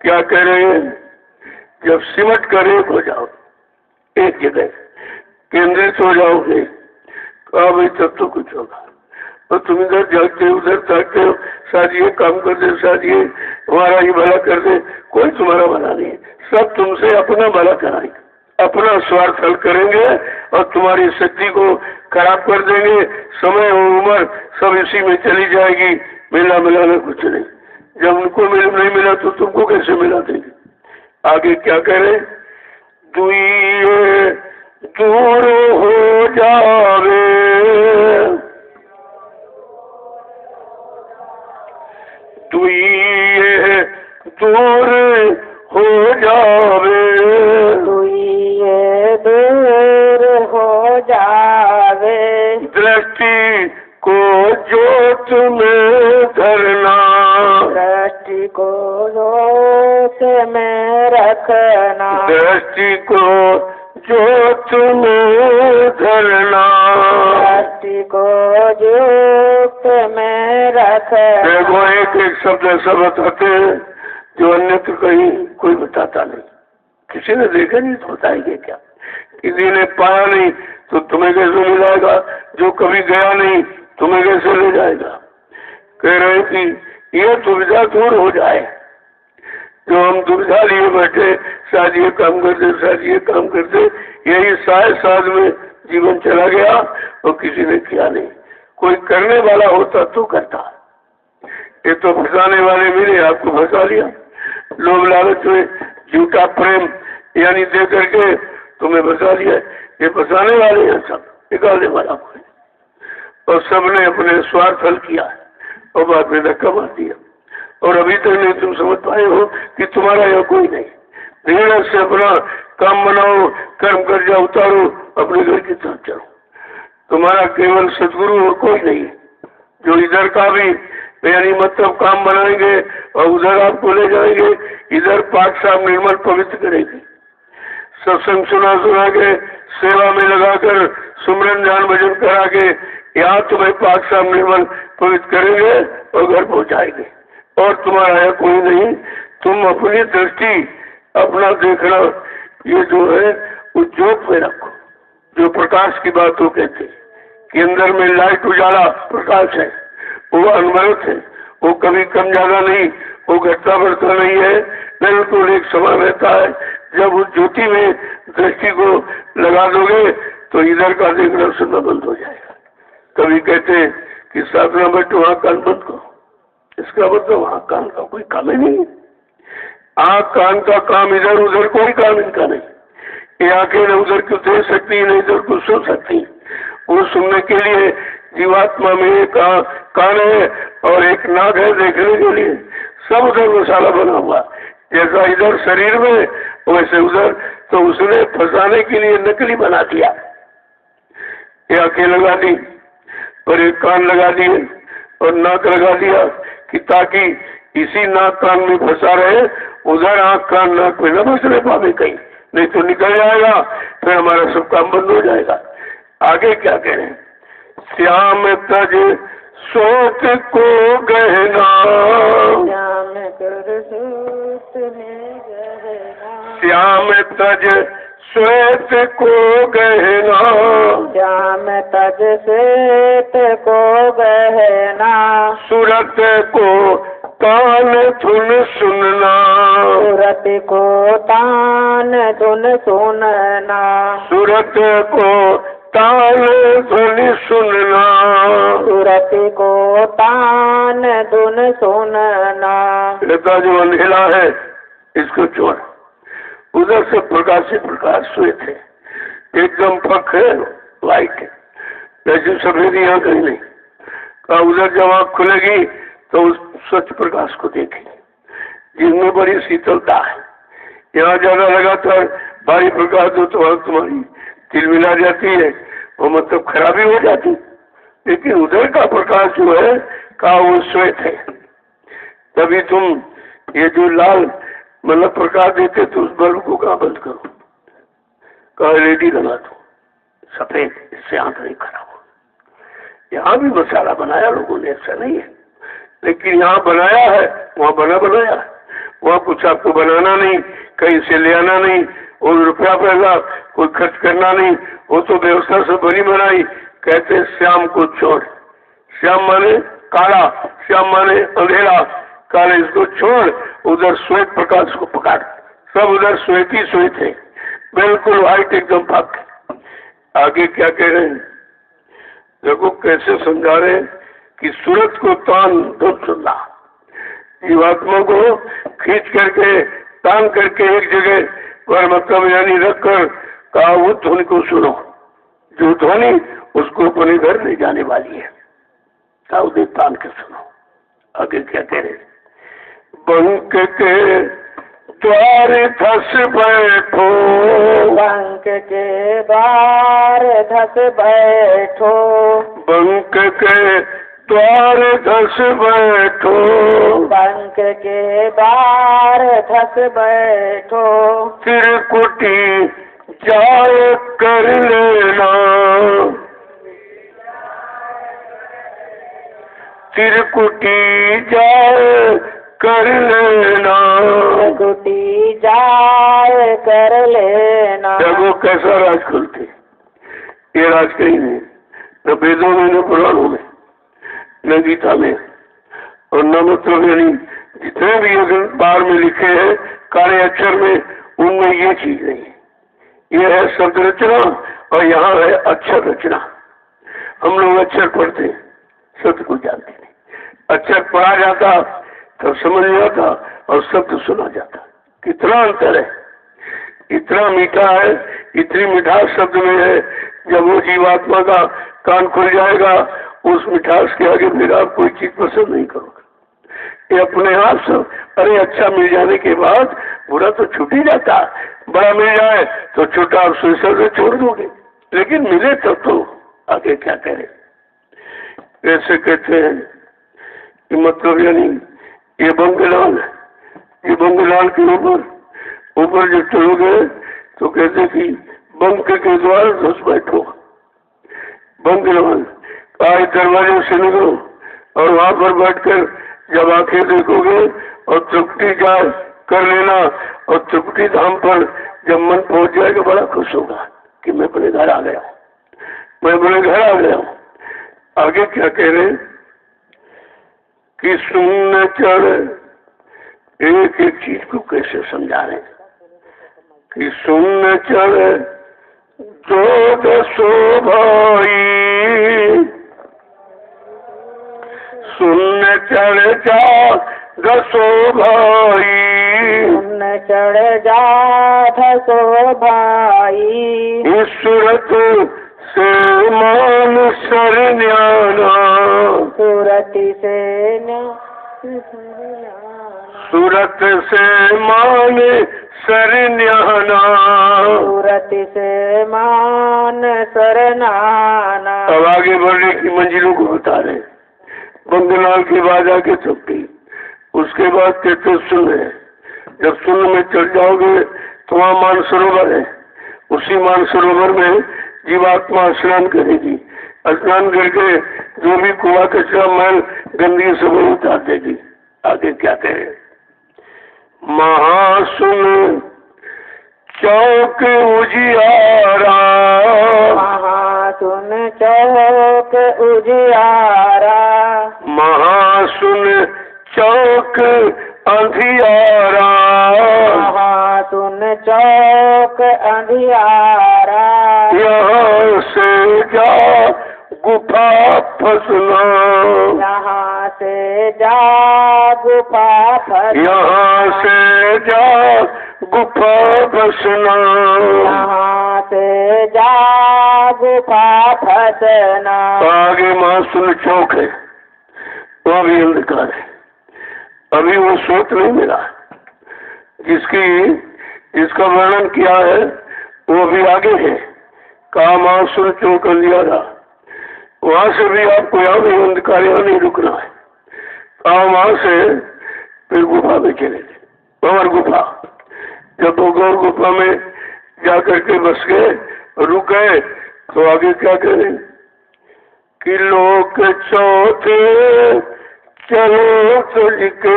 S1: क्या कह रहे हैं, जब सिमट कर एक हो जाओ, एक जगह केंद्रित हो जाओगे, कहा भाई तब तो कुछ होगा। और तुम इधर जागते हो उधर जागते हो, शायद ये काम कर दे, शायद ये हमारा ही भला कर दे, कोई तुम्हारा भला नहीं है। सब तुमसे अपना भला कराएंगे, अपना स्वार्थ हल करेंगे और तुम्हारी शक्ति को खराब कर देंगे। समय और उम्र सब इसी में चली जाएगी, मिला मिलाना कुछ नहीं। जब उनको नहीं मिला तो तुमको कैसे मिला देंगे। आगे क्या कह रहे, दुइये दूर हो जावे, दुइये दूर हो जावे,
S2: दुइये दूर हो जावे,
S1: दृष्टि को जोत में धरना,
S2: दृष्टि को जोत में रखना,
S1: दृष्टि को जोत में धरना,
S2: दृष्टि को जोत में रखना।
S1: देखो एक एक शब्द ऐसा बताते हैं जो अन्य तो कहीं कोई बताता नहीं। किसी ने देखा नहीं तो बताएंगे क्या, किसी ने पाया नहीं तो तुम्हें कैसे मिलाएगा, जो कभी गया नहीं तुम्हें कैसे ले जाएगा। कह रहे कि ये दुविधा दूर हो जाए, जो हम दुविधा लिए बैठे, शायद ये काम कर दे, शायद ये काम कर दे, यही साथ में जीवन चला गया और किसी ने किया नहीं। कोई करने वाला होता तो करता, ये तो फंसाने वाले मिले, आपको फंसा लिया। लोभ लालच में झूठा प्रेम यानी दे करके तुम्हें फंसा लिया। ये फंसाने वाले हैं सब, निकालने वाला कोई। और सबने अपने स्वार्थ हल किया और बाद में धक्का मार दिया। और अभी तक नहीं तुम समझ पाए हो कि तुम्हारा यह कोई नहीं। धीरे से अपना काम बनाओ, कर्म कर जाओ, उतारो, अपने घर की तरफ चलो। तुम्हारा केवल सदगुरु और कोई नहीं है, जो इधर का भी यानी मतलब काम बनाएंगे और उधर आपको ले जाएंगे। इधर पाठ साहब निर्मल पवित्र करेंगे, सत्संग सुना के सेवा में लगाकर सुमरन ध्यान भजन करा के यहाँ तुम्हें पाठ साहब निर्मल पवित्र करेंगे और घर पहुँचाएंगे। और तुम्हारा है कोई नहीं। तुम अपनी दृष्टि अपना देखना, ये जो है वो ज्योत में रखो। जो प्रकाश की बात वो कहते कि अंदर में लाइट उजाला प्रकाश है, वो अनवरत है, वो कभी कम ज्यादा नहीं, वो घटता बढ़ता नहीं है, बिल्कुल एक समान रहता है। जब उस ज्योति में दृष्टि को लगा दोगे तो इधर का देखना सुनना बंद हो जाएगा। कभी कहते हैं कि साधना बैठो वहां कान बंद करो, इसका मतलब वहां कान का कोई काम ही नहीं। आंख कान का काम इधर उधर कोई काम इनका नहीं। ये आंखें न उधर को देख सकती न इधर को सुन सकती। वो सुनने के लिए जीवात्मा में एक कान है और एक नाक है देखने के लिए। सब उधर मसाला बना हुआ, जैसा इधर शरीर में वैसे उधर। तो उसने फंसाने के लिए नकली बना दिया। ये आंखें लगा दी और एक कान लगा दिए और नाक लगा दिया कि ताकि इसी नाक कान में फंसा रहे, उधर आंख कान नाक में न फंसने पावे कहीं, नहीं तो निकल जाएगा, फिर हमारा सब काम बंद हो जाएगा। आगे क्या कह रहे हैं? श्याम तज सोच को गहना,
S2: श्याम कर सूत में गहना,
S1: श्याम तज श्वेत को गहना,
S2: श्याम तज श्वेत को गहना,
S1: सूरत को तान धुन सुनना,
S2: सूरत को तान धुन सुनना,
S1: सूरत को तान धुन सुनना,
S2: सूरत को तान धुन सुनना।
S1: लता जो अंधेला है इसको छोड़, उधर से प्रकाश हुए थे, एकदम पक है, लाइट है, जैसे सफेदी यहाँ कहीं नहीं। कहा उधर जब आँख खुलेगी तो उस स्वच्छ प्रकाश को देखेंगे जिसमें बड़ी शीतलता है। यहाँ ज्यादा लगातार भारी प्रकाश हो तो तुम्हारी तिलमिला जाती है, वो मतलब खराबी हो जाती। लेकिन उधर का प्रकाश जो है का वो श्वेत है। तभी तुम ये जो लाल मतलब प्रकाश देते तो उस बल्ब को कहाँ बंद करो, कहा रेडी लगा दो सफेद, इससे आंख नहीं खराब हो। यहाँ भी मसाला बनाया लोगों ने, ऐसा नहीं है, लेकिन यहाँ बनाया है, वहाँ बनाया है। वहाँ कुछ आपको बनाना नहीं, कहीं से ले आना नहीं, और रुपया पैसा कोई खर्च करना नहीं, वो तो व्यवस्था से बनी बनाई। कहते श्याम को छोड़, श्याम माने काला, श्याम माने अंधेरा, काले इसको छोड़, उधर श्वेत प्रकाश को पकड़। सब उधर श्वेत ही श्वेत है, बिल्कुल व्हाइट एकदम पक। आगे क्या कह रहे हैं देखो कैसे समझा रहे हैं कि सूरत को तान धुन सुनना, जीवात्मा को खींच करके तान करके एक जगह पर मतलब यानी रखकर कहा वो ध्वनि को सुनो, जो ध्वनि उसको अपने घर ले जाने वाली है, कहा उन्हें तान के सुनो। आगे क्या कह रहे? बंक के द्वार धस बैठो,
S2: बंक के द्वार धस बैठो,
S1: बंक के द्वार धस बैठो,
S2: बंक के द्वार धस बैठो,
S1: त्रिकुटी जाय कर लेना, त्रिकुटी जाय कर लेना,
S2: त्रिकुटी जाय कर लेना।
S1: देखो कैसा राज खुलते, ये राज कहीं नहीं, न वेदों में न पुराणों में न गीता में, और न मतलब यानी जितने भी बार में लिखे हैं काले अक्षर में, उनमें ये चीज नहीं है। ये है शब्द रचना और यहाँ है अक्षर रचना। हम लोग अक्षर पढ़ते हैं, शब्द को जानते नहीं। अक्षर पढ़ा जाता तब समझ जाता और शब्द सुना जाता। कितना अंतर है, इतना मीठा है, इतनी मिठास शब्द में है। जब वो जीवात्मा का कान खुल जाएगा, उस मिठास के आगे फिर आप कोई चीज पसंद नहीं करोगे। ये अपने आप से, अरे अच्छा मिल जाने के बाद बुरा तो छूट ही जाता, बड़ा मिल जाए तो छोटा आप सोचा से छोड़ दोगे, लेकिन मिले तब तो आगे क्या करें। ऐसे कहते हैं कि मतलब यानी ये बंगलाल है, ये बंगलाल के ऊपर जब चलोगे तो कहते कि बंक के द्वार घुस बैठो, बंगलाल आज दरवाजे से निकलो और वहां पर बैठकर जब आंखें देखोगे और त्रुटि जाए कर लेना, और त्रिपुटी धाम पर जब मन पहुंच जाएगा बड़ा खुश होगा कि मैं अपने घर आ गया, मैं अपने घर आ गया। आगे क्या कह रहे कि सुन चढ़, एक एक चीज को कैसे समझा रहे कि सुन चढ़ दो दसो भाई, सुन चढ़ जा दसो भाई,
S2: सुन चढ़ जा दसो भाई,
S1: सूरत से मान सरन्याना,
S2: सूरत से
S1: सूरत से मान सरन्याना,
S2: सूरत से मान सरनाना।
S1: अब आगे बढ़ने की मंजिलों को बता रहे। बंदनाल के बाद आके चुप्पी, उसके बाद कहते सुन है। जब सुन में चढ़ जाओगे तो वहाँ मानसरोवर है, उसी मानसरोवर में जीवात्मा स्नान करेगी, स्नान करके जो भी कूड़ा कचरा मैल गंदगी सब उतार देगी। आगे क्या कहे, महासुन चौक उजियारा,
S2: महासुन चौक उजियारा,
S1: महासुन चौक अंधियारा,
S2: महासुन चौक अंधियारा,
S1: यहाँ से जा गुफा फसना,
S2: यहाँ से जा गुफा फसना,
S1: यहाँ से जा गुफा फसना,
S2: यहाँ से जा गुफा फसना।
S1: आगे महासुन चौक है, वहाँ भी अंधकार है। अभी वो स्रोत नहीं मिला जिसका वर्णन किया है, वो भी आगे है। कहा महासुन चौक अंधियारा, वहां से भी आपको यहाँ भी अंधकार, यहाँ नहीं रुकना है। कहा वहां से फिर गुफा में चले गए, गौर गुफा। जब वो गौर गुफा में जाकर के बस गए, रुक गए, तो आगे क्या करें कि लोक चौथे चलो तज के,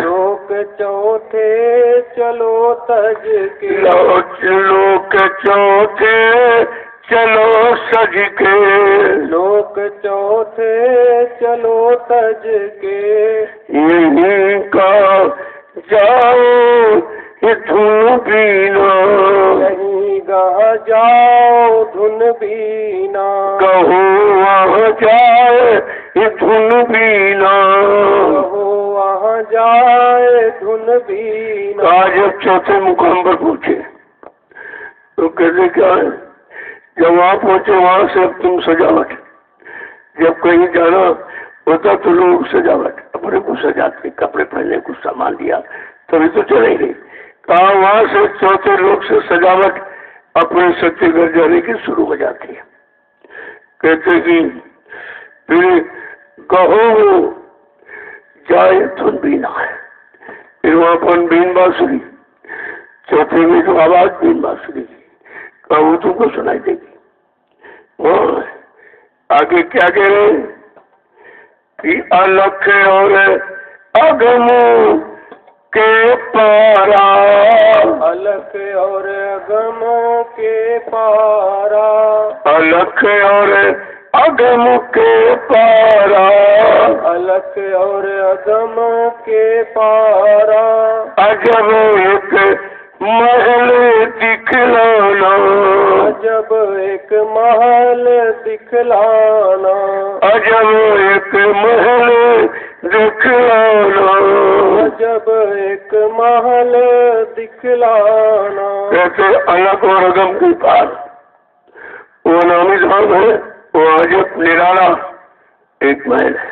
S2: लोक चौथे चलो तज के,
S1: लोक चौथे चलो सज के,
S2: लोक चौथे चलो तज के,
S1: यहीं का जाओ ये धुन बीना,
S2: यहीं गा जाओ धुन बीना,
S1: कहो वहाँ जाए ये धुन बीना,
S2: कहो वहाँ जाए धुन बीना।
S1: आज जब चौथे मुकाम पर पहुंचे तो कहते क्या है, जब वहाँ पहुंचे वहां से अब तुम सजावट, जब कहीं जाना होता तो लोग सजावट अपने को सजाते, कपड़े पहनने को सामान दिया तभी तो चलेंगे। कहा वहां से चौथे लोग से सजावट अपने सच्चे घर जाने की शुरू हो जाती है। कहते कि फिर कहो जाए धुन बीना है, फिर वहां पर बीन बांसुरी, चौथे में जो आवाज बीन बांसुरी की, कहा वो तुमको सुनाई देगी। और आगे क्या कह रहे हैं कि अलख और अगम के पारा,
S2: अलख और अगम के पारा,
S1: अलख और अगम के पारा,
S2: अलख और अगम के पारा,
S1: अजब एक महल दिखलाना,
S2: अजब एक महल दिखलाना,
S1: अजब एक महल दिखलाना,
S2: अजब एक महल दिखलाना।
S1: कैसे अलग और अगम के पार वो नामी धाम है, वो अजब निराला एक महल है।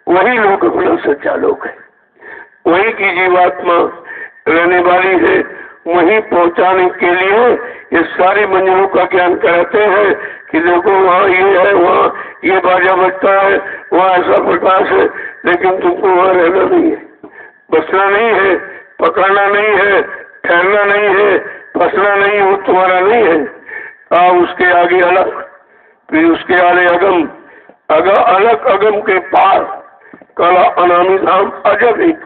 S1: वही लोग अपना सच्चा लोग है, वही की जीवात्मा रहने वाली है। वहीं पहुंचाने के लिए ये सारी मंजिलों का ज्ञान कराते हैं कि देखो वहाँ ये है, वहाँ ये बाजा बजता है, वहाँ ऐसा प्रकाश है, लेकिन तुमको वहाँ रहना नहीं है, बसना नहीं है, पकड़ना नहीं है, ठहरना नहीं है, फंसना नहीं, वो तुम्हारा नहीं है। उसके आगे अलग, फिर उसके आगे अगम, अलग अगम के पार कला अनामी धाम अजब एक,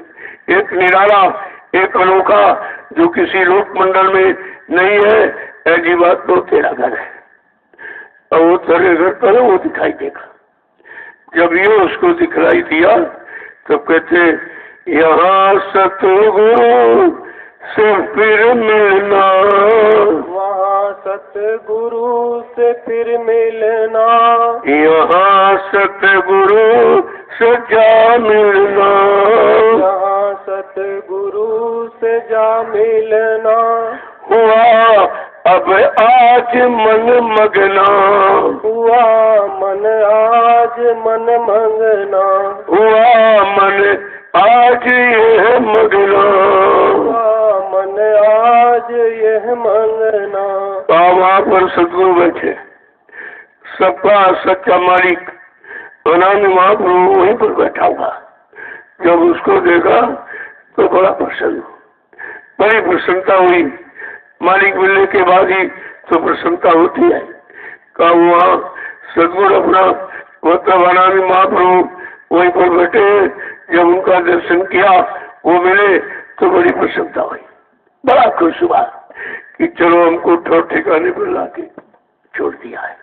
S1: एक निराला, एक अनोखा, जो किसी लोक मंडल में नहीं है, ऐसी बात तो तेरा घर है। और वो तेरे घर पर वो दिखाई देगा। जब ये उसको दिखलाई दिया तो कहते यहाँ सतगुरु से फिर मिलना,
S2: वहाँ सतगुरु से फिर मिलना,
S1: यहाँ सतगुरु से जा मिलना,
S2: यहाँ सतगुरु से जा मिलना,
S1: हुआ अब आज मन मगना,
S2: हुआ मन आज मन मंगना,
S1: हुआ मन आज यह मगना,
S2: हुआ मन आज यह मंगना।
S1: वहाँ पर सतगुरु बैठे, सबका सच्चा मालिक अनामी महाप्रभु वहीं पर बैठा हुआ। जब उसको देखा तो बड़ा प्रसन्न, बड़ी प्रसन्नता हुई। मालिक मिलने के बाद ही तो प्रसन्नता होती है। का वहाँ सतगुरु अपना मतलब अनामी महाप्रभु वहीं पर बैठे। जब उनका दर्शन किया, वो मिले तो बड़ी प्रसन्नता हुई, बड़ा खुश हुआ कि चलो हमको ठौर ठिकाने पर लाके छोड़ दिया है।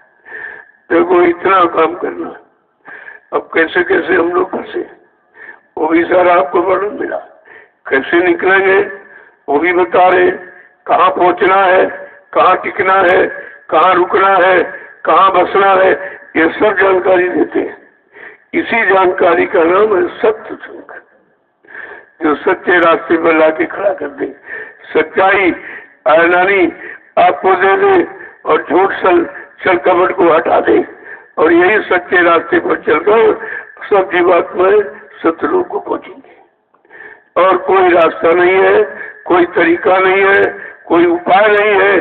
S1: देखो इतना काम करना, अब कैसे कैसे हम लोग फंसे, वो भी सारा आपको वर्णन मिला। कैसे निकलेंगे वो भी बता रहे, कहाँ पहुँचना है, कहाँ टिकना है, कहाँ रुकना है, कहाँ बसना है, ये सब जानकारी देते हैं। इसी जानकारी का नाम है सत्य संग, जो सच्चे रास्ते पर लाके खड़ा कर दे। सच्चाई आयनानी आपको दे दे और झूठ छल कपट को हटा दे, और यही सच्चे रास्ते पर चलकर सब जीवात्माएं सतलोक को पहुंचेंगे। और कोई रास्ता नहीं है, कोई तरीका नहीं है, कोई उपाय नहीं है,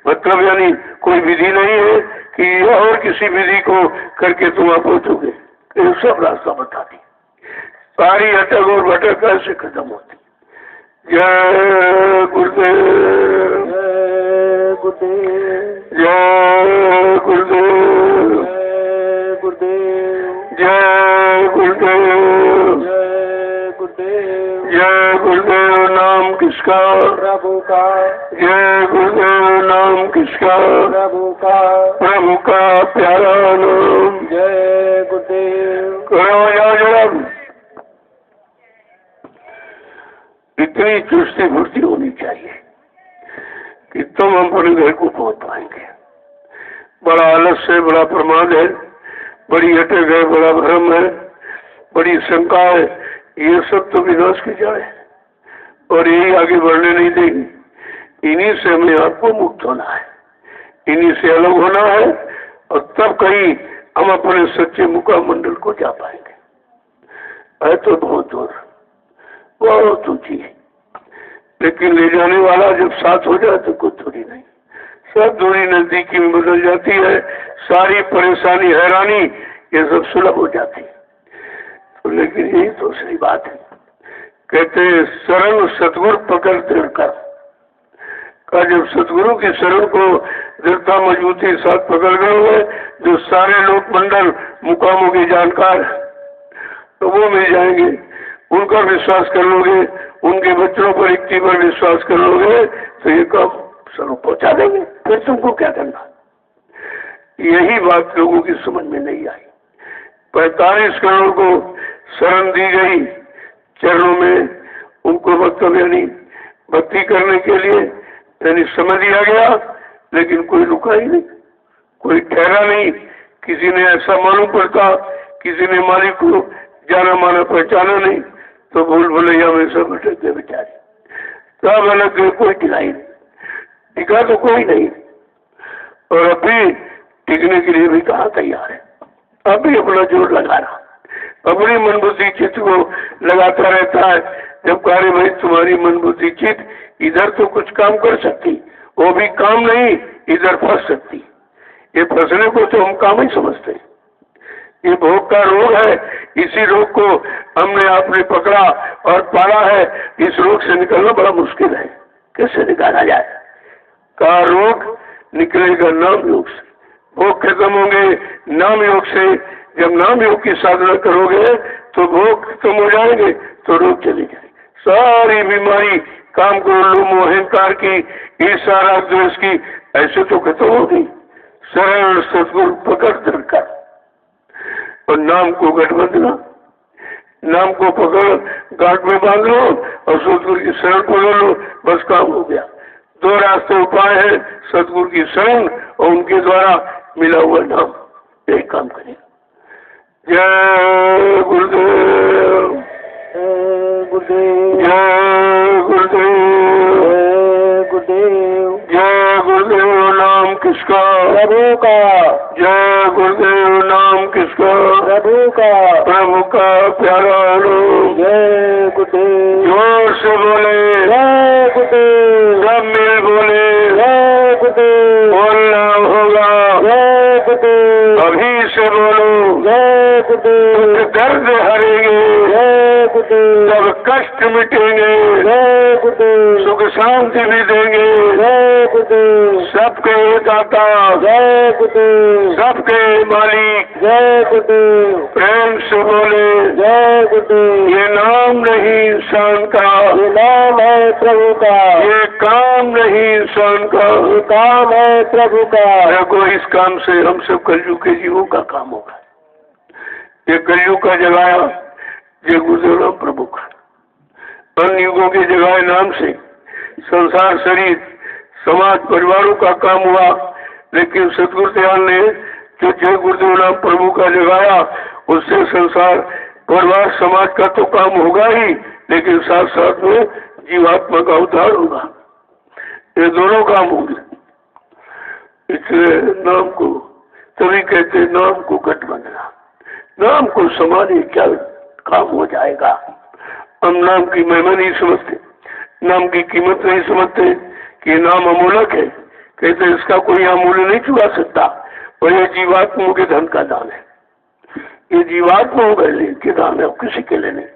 S1: मतलब यानी कोई विधि नहीं है कि और किसी विधि को करके तुम वहां पहुंचोगे। ये सब रास्ता बता दी। सारी अटक और भटक कैसे खत्म होती। जय गुरुदेव,
S2: जय गुरुदेव,
S1: जय गुरुदेव,
S2: जय गुरुदेव,
S1: जय गुरुदेव,
S2: जय गुरुदेव।
S1: जय गुरुदेव नाम किसका?
S2: प्रभु का।
S1: जय गुरुदेव नाम किसका?
S2: प्रभु का।
S1: प्रभु का प्यारा नाम।
S2: जय गुरुदेव।
S1: करो जब इतनी चुस्ती फुर्ती होनी चाहिए कि तुम अपने घर को पहुंच पाएंगे। बड़ा आलस है, बड़ा प्रमाद है, बड़ी अटक है, बड़ा भ्रम है, बड़ी शंका है, ये सब तो विनाश की जाए और यही आगे बढ़ने नहीं देगी। इन्हीं से हमें आपको मुक्त होना है, इन्हीं से अलग होना है, और तब कहीं हम अपने सच्चे मुकाम मंडल को जा पाएंगे। है तो बहुत दूर, बहुत ऊंची है, लेकिन ले जाने वाला जब साथ हो जाए तो कुछ दूरी नहीं, सब दूरी नजदीकी में बदल जाती है। सारी परेशानी हैरानी ये सब सुलभ हो जाती है। तो लेकिन यही तो सही बात है। कहते शरण सतगुरु पकड़ दृढ़ कर का, जब सतगुरु की शरण को दृढ़ता मजबूती साथ पकड़ गए, जो सारे लोक मंडल मुकामों के जानकार तो वो मिल जाएंगे। उनका विश्वास कर लोगे, उनके बच्चों पर इक्ति पर विश्वास कर लोगे तो ये काम स्वरूप पहुंचा देंगे। फिर तुमको क्या करना? यही बात लोगों की समझ में नहीं आई। 45 करोड़ को शरण दी गई चरणों में, उनको मतलब यानी भक्ति करने के लिए यानी समझ दिया गया, लेकिन कोई रुका ही नहीं, कोई ठहरा नहीं। किसी ने ऐसा मालूम पड़ता, किसी ने मालिक को जाना माना पहचाना नहीं, तो भूल भुलैया में सब भटक गए बेचारे। सब अलग गए, कोई टिकाई नहीं, टिका तो कोई नहीं। और अभी टिकने के लिए भी कहाँ तैयार है। अभी अपना जोर लगा रहा, अपनी मन बुद्धि चित्त को लगाता रहता है। जब कहे भाई तुम्हारी मन बुद्धि चित्त इधर तो कुछ काम कर सकती, वो भी काम नहीं, इधर फंस सकती। ये फंसने को तो हम काम ही समझते हैं। ये भोग का रोग है, इसी रोग को हमने आपने पकड़ा और पाला है। इस रोग से निकलना बड़ा मुश्किल है। कैसे निकाला जाए? का रोग निकलेगा नाम योग से, भोग खत्म होंगे नाम योग से। जब नाम योग की साधना करोगे तो भोग खत्म हो जाएंगे, तो रोग चले जाएंगे, सारी बीमारी, काम को लोभ अहंकार की, ईर्ष्या राग द्वेष की, ऐसे तो खत्म होगी। सरल सतगुरु पकड़ कर और नाम को गठ बंधना, नाम को पकड़ गांठ में बांध लो और सतगुरु की शरण पकड़ लो, बस काम हो गया। दो रास्ते उपाय है, सतगुरु की शरण और उनके द्वारा मिला हुआ नाम, यही काम करें। जय गुरुदेव,
S2: जय गुरुदेव,
S1: जय गुरुदेव,
S2: जय गुरुदेव।
S1: जय गुरुदेव। नाम किसका?
S2: प्रभु का।
S1: जय गुरुदेव। नाम किसका?
S2: प्रभु का।
S1: प्रभु का प्यारा लोग
S2: जय गुरुदेव,
S1: जोर से बोले,
S2: जय गुरुदेव,
S1: सब मिल बोले,
S2: जय गुरुदेव,
S1: बोलना होगा,
S2: जय गुरुदेव,
S1: अभी से बोलो,
S2: जय गुरुदेव,
S1: दर्द हरेंगे,
S2: जय गुरुदेव,
S1: सब कष्ट मिटेंगे,
S2: जय गुरुदेव,
S1: सुख शांति भी देंगे,
S2: जय गुरुदेव,
S1: सबके दाता,
S2: जय गुरुदेव,
S1: सबके मालिक,
S2: जय गुरुदेव,
S1: प्रेम से बोले,
S2: जय गुरुदेव।
S1: ये नाम नहीं इंसान का,
S2: ये नाम है प्रभु का,
S1: ये काम नहीं इंसान का,
S2: ये काम है प्रभु का।
S1: देखो इस काम से हम सब कलयुग के जीवों का काम होगा। ये कलयुग का जगाया जय गुरुदेव नाम प्रभु का, अन्य युगों के जगाए नाम से संसार, शरीर, समाज, परिवारों का काम हुआ। लेकिन सतगुरु दयाल ने जो जय गुरुदेव नाम प्रभु का जगाया, उससे संसार, परिवार, समाज का तो काम होगा ही, लेकिन साथ साथ में जीवात्मा का उद्धार होगा। ये दोनों काम होंगे। इसलिए नाम को तभी कहते नाम को गठ बंधना, नाम को समाने क्या काम हो जाएगा। हम नाम की महिमा नहीं समझते, नाम की कीमत नहीं समझते कि नाम अमूलक है। कहते इसका कोई यहाँ मूल्य नहीं चुका सकता, और यह जीवात्माओं के धन का दान है। ये जीवात्माओं के दान है, किसी के लिए नहीं।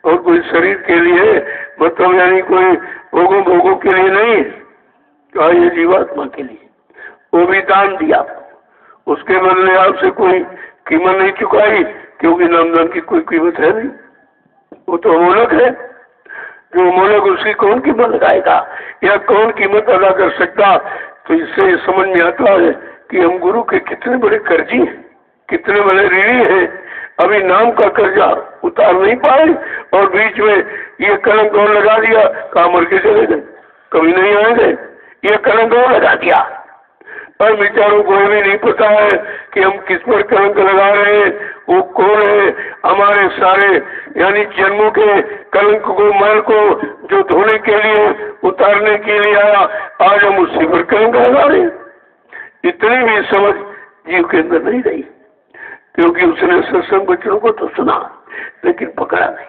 S1: और कोई शरीर के लिए मतलब यानी कोई भोगों के लिए नहीं, तो ये जीवात्मा के लिए वो भी दान दिया, उसके बदले आपसे कोई कीमत नहीं चुकाई, क्योंकि नामदान की कोई कीमत है नहीं, वो तो अमूलक है। जो अमूलक उसकी कौन कीमत लगाएगा या कौन कीमत अदा कर सकता। तो इससे समझ में आता है कि हम गुरु के कितने बड़े कर्जी हैं, कितने बड़े ऋणी हैं। अभी नाम का कर्जा उतार नहीं पाए और बीच में ये कलंक और लगा दिया, कहाँ मर के चले गए, कभी नहीं आएंगे। ये कलंक और लगा दिया और बेचारों को भी नहीं पता है कि हम किस पर कलंक लगा रहे हैं, वो कौन है। हमारे सारे यानी जन्मों के कलंक को, मैल को जो धोने के लिए, उतारने के लिए आया, आज हम उसी पर कलंक लगा रहे हैं। इतनी भी समझ जीव के अंदर नहीं रही, क्योंकि उसने सत्संग वचनों को तो सुना लेकिन पकड़ा नहीं,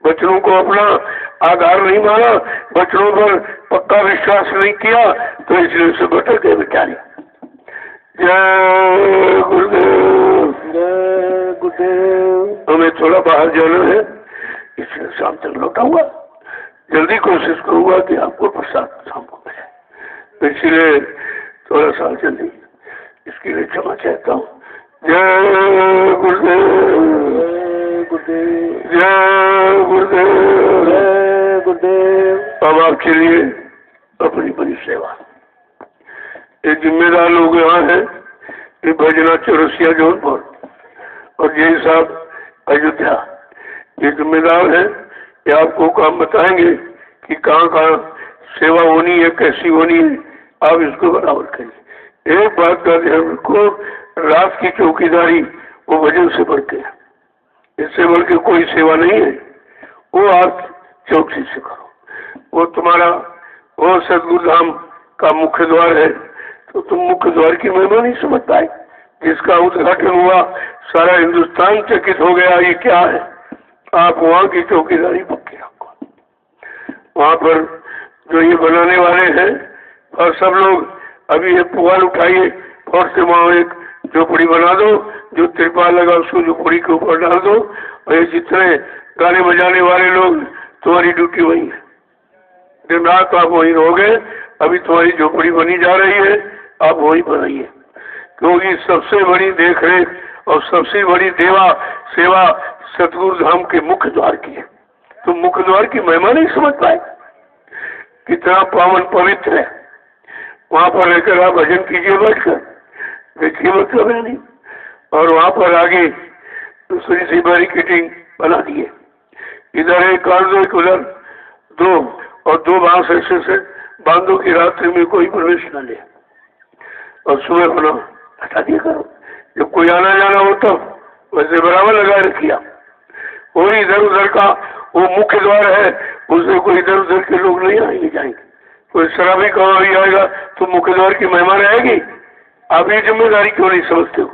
S1: वचनों को अपना आधार नहीं माना, वचनों पर पक्का विश्वास नहीं किया, तो इसलिए उसे भटक गए बेचारे। जय गुरुदेव,
S2: जय गुरुदेव।
S1: हमें थोड़ा बाहर जाना है, इसलिए शाम तक लौटाऊंगा। जल्दी कोशिश करूंगा कि आपको प्रसाद शाम को मिले, इसलिए थोड़ा सा जल्दी, इसके लिए क्षमा चाहता हूँ। जय गुरुदेव,
S2: जय गुरुदेव,
S1: जय गुरुदेव,
S2: जय गुरुदेव।
S1: अब आप चलिए अपनी बड़ी सेवा। ये जिम्मेदार लोग यहाँ हैं, ये भजना चौरसिया जौनपुर और जय साहब अयोध्या, ये जिम्मेदार है। ये आपको काम बताएंगे कि कहाँ कहाँ सेवा होनी है, कैसी होनी है, आप इसको बराबर करिए। एक बात का ध्यान रखो, रात की चौकीदारी वो भजन से बढ़ के, इससे बढ़ के कोई सेवा नहीं है। वो आप चौकसी से करो, वो तुम्हारा वो सतगुरु धाम का मुख्य द्वार है, तो तुम मुख्य द्वार की महिमा नहीं समझ पाए। जिसका उद्घाटन हुआ सारा हिंदुस्तान चकित हो गया, ये क्या है। आप वहाँ की चौकीदारी पक्की रखो। वहाँ पर जो ये बनाने वाले हैं और सब लोग अभी ये पुआल उठाइए और से वहाँ एक झोपड़ी बना दो, जो तिरपाल लगा उसको झोपड़ी के ऊपर डाल दो, और ये जितने गाने बजाने वाले लोग, तुम्हारी ड्यूटी वही है। दिन रात आप वहीं रहोगे। अभी तुम्हारी झोपड़ी बनी जा रही है, आप वहीं बनाइए, क्योंकि सबसे बड़ी देख रेख और सबसे बड़ी सेवा सतगुरु धाम के मुख्य द्वार की है। तुम मुख्य द्वार की महिमा नहीं समझ पाए, कितना पावन पवित्र है। वहां पर रहकर आप भजन कीजिए बैठकर, देखिए मतलब है नहीं। और वहां पर आगे दूसरी सी बैरिकेडिंग बना दिए, इधर एक और दो, एक उधर दो, और दो बांस ऐसे से बांधो की रात्रि में कोई प्रवेश न ले, और सुबह होना हटा दिया करो। जब कोई आना जाना हो तब वैसे बराबर लगा रखिए। कोई इधर उधर का वो मुख्य द्वार है, उसमें कोई इधर उधर के लोग नहीं आएंगे जाएंगे। कोई शराबी कभी आएगा तो मुख्य द्वार की महिमा रहेगी। आप ये जिम्मेदारी क्यों नहीं समझते हो?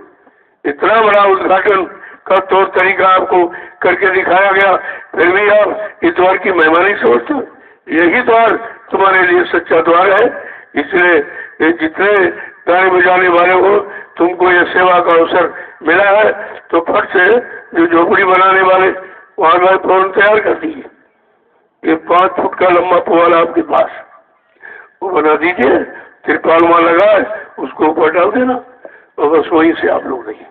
S1: इतना बड़ा उद्घाटन का तौर तरीका आपको करके दिखाया गया, फिर भी आप इस द्वार की महिमा नहीं समझते हो। यही द्वार तुम्हारे लिए सच्चा द्वार है। इसलिए ये जितने गाने बजाने वाले हो, तुमको ये सेवा का अवसर मिला है, तो फट से जो झोपड़ी बनाने वाले वहां का प्रोग्राम तैयार कर दीजिए। ये 5 फुट का लंबा पुआल आपके पास, वो बना दीजिए, तिरपाल वहां लगाए, उसको ऊपर डाल देना, और बस वहीं से आप लोग रहिए।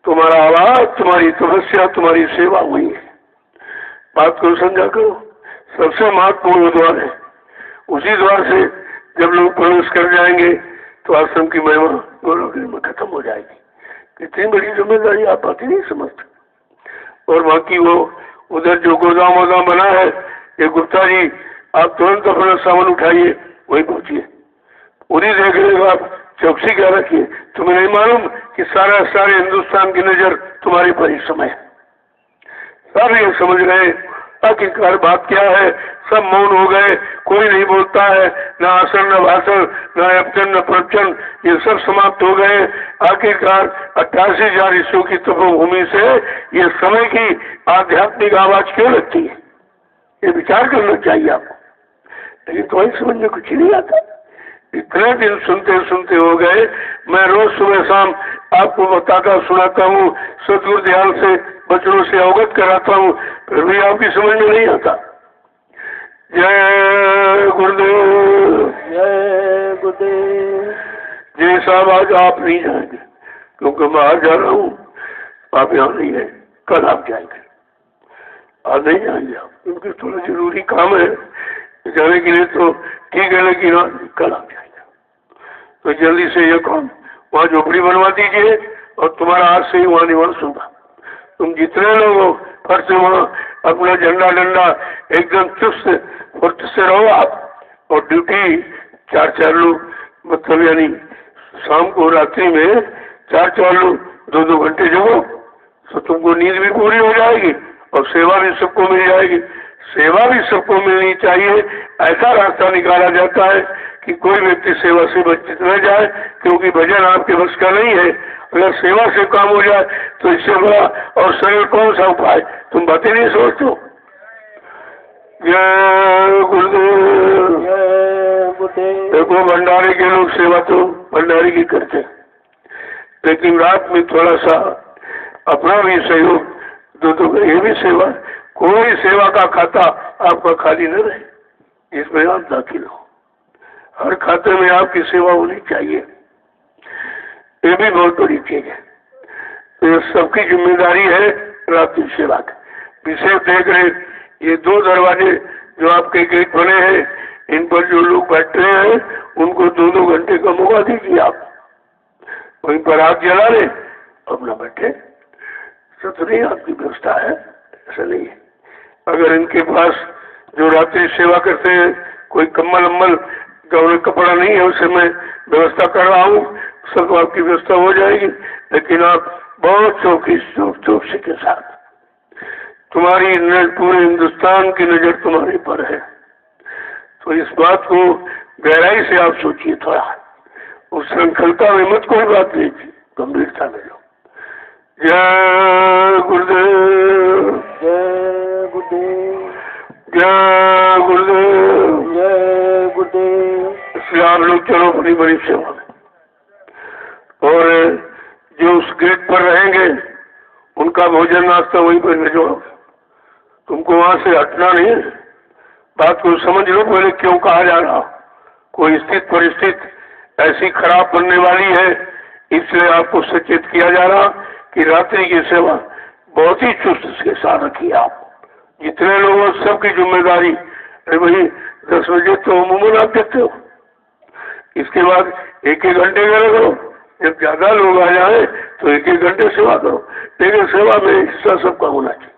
S1: तुम्हारा आवाज, तुम्हारी तपस्या, तुम्हारी सेवा हुई है। बात को समझा करो। सबसे महत्वपूर्ण द्वार है, उसी द्वार से जब लोग प्रवेश कर जाएंगे तो आश्रम की महिमा दोनों में खत्म हो जाएगी। कितनी बड़ी जिम्मेदारी आप बात ही नहीं समझते। और बाकी वो उधर जो गोदाम वोदाम बना है, ये गुप्ता जी आप तुरंत अपना सामान उठाइए, वहीं पहुंचिए, पूरी देख रेख आप चौकसी क्या रखिए। तुम्हें नहीं मालूम कि सारे हिंदुस्तान की नजर तुम्हारे पर इस समय है। सब ये समझ रहे आखिरकार बात क्या है। सब मौन हो गए, कोई नहीं बोलता है, न आसन न भाषण न अपचन न प्रवचन, ये सब समाप्त हो गए। आखिरकार 88,000 ईस्वी की तपोभूमि से ये समय की आध्यात्मिक आवाज क्यों लगती है, ये विचार करना चाहिए आपको। लेकिन तुम्हारी समझ में कुछ ही नहीं आता। इतने दिन सुनते सुनते हो गए, मैं रोज सुबह शाम आपको बताता सुनाता हूँ, सदगुरु दयाल से बच्चों से अवगत कराता हूँ, फिर भी आपकी समझ में नहीं आता। जय गुरुदेव,
S2: जय गुरुदेव।
S1: जय साहब आज आप नहीं जाएंगे क्योंकि मैं आज जा रहा हूँ, आप यहाँ नहीं है, कल आप जाएंगे। आज नहीं जाएंगे आप, क्योंकि थोड़ा जरूरी काम है जाने के लिए, तो ठीक है, लेकिन कल आप जाएंगे। तो जल्दी से ये काम वहाँ झोपड़ी बनवा दीजिए, और तुम्हारा आज से ही वहाँ निवास होगा। तुम जितने लोग हो फट से वहाँ अपना झंडा डंडा एकदम चुस्त फुर्त से रहो आप। और ड्यूटी 4-4 लोग, मतलब यानी शाम को रात्रि में 4-4 लोग 2-2 घंटे जगो, तो तुमको नींद भी पूरी हो जाएगी और सेवा भी सबको मिल जाएगी। सेवा भी सबको मिलनी चाहिए, ऐसा रास्ता निकाला जाता है कि कोई व्यक्ति सेवा से वंचित न जाए, क्योंकि भजन आपके बस का नहीं है। अगर सेवा से काम हो जाए तो इससे बड़ा और सरल कौन सा उपाय, तुम बातें नहीं सोचते हो। जय गुरुदेव,
S2: जय गुरुदेव।
S1: देखो भंडारे के लोग सेवा तो भंडारे की करते, लेकिन रात में थोड़ा सा अपना भी सहयोग दो, तो ये भी सेवा। कोई सेवा का खाता आपका खाली न रहे, इसमें आप दाखिल हो। हर खाते में आपकी सेवा होनी चाहिए, ये भी बहुत बड़ी चीज है। तो ये सबकी जिम्मेदारी है रात की सेवा की। विशेष देख रहे ये 2 दरवाजे जो आपके गेट बने हैं, इन पर जो लोग बैठे हैं उनको 2-2 घंटे का मौका दीजिए। आप वहीं पर आग जला ले, अपना बैठे। सतरी आपकी व्यवस्था है, ऐसा नहीं है। अगर इनके पास जो रात्रि सेवा करते हैं कोई कम्बल अम्बल कपड़ा नहीं है, उसे मैं व्यवस्था कर रहा हूँ, सब आपकी व्यवस्था हो जाएगी। लेकिन आप बहुत चौकसी के साथ, तुम्हारी पूरे हिंदुस्तान की नजर तुम्हारे पर है, तो इस बात को गहराई से आप सोचिए थोड़ा। उस श्रृंखलता में मत कोई बात नहीं, गंभीरता में लो। जय गुरुदेव,
S2: जय गुरुदेव,
S1: जय गुरुदेव,
S2: जय गुरुदेव।
S1: इसलिए आप लोग चलो बड़ी बड़ी सेवा में। और जो उस गेट पर रहेंगे उनका भोजन नाश्ता वहीं पर भिजवाओ, तुमको वहां से हटना नहीं है। बात को समझ लो पहले, क्यों कहा जा रहा। कोई स्थिति परिस्थिति ऐसी खराब बनने वाली है, इसलिए आपको सचेत किया जा रहा कि रात्रि की सेवा बहुत ही चुस्त के साथ रखिए आप। जितने लोग हो सबकी जिम्मेदारी। अरे भाई 10 बजे तो अमूमन आप देखते हो, इसके बाद 1-1 घंटे का करो, जब ज्यादा लोग आ जाए तो 1-1 घंटे सेवा करो, लेकिन सेवा में हिस्सा सबका होना चाहिए।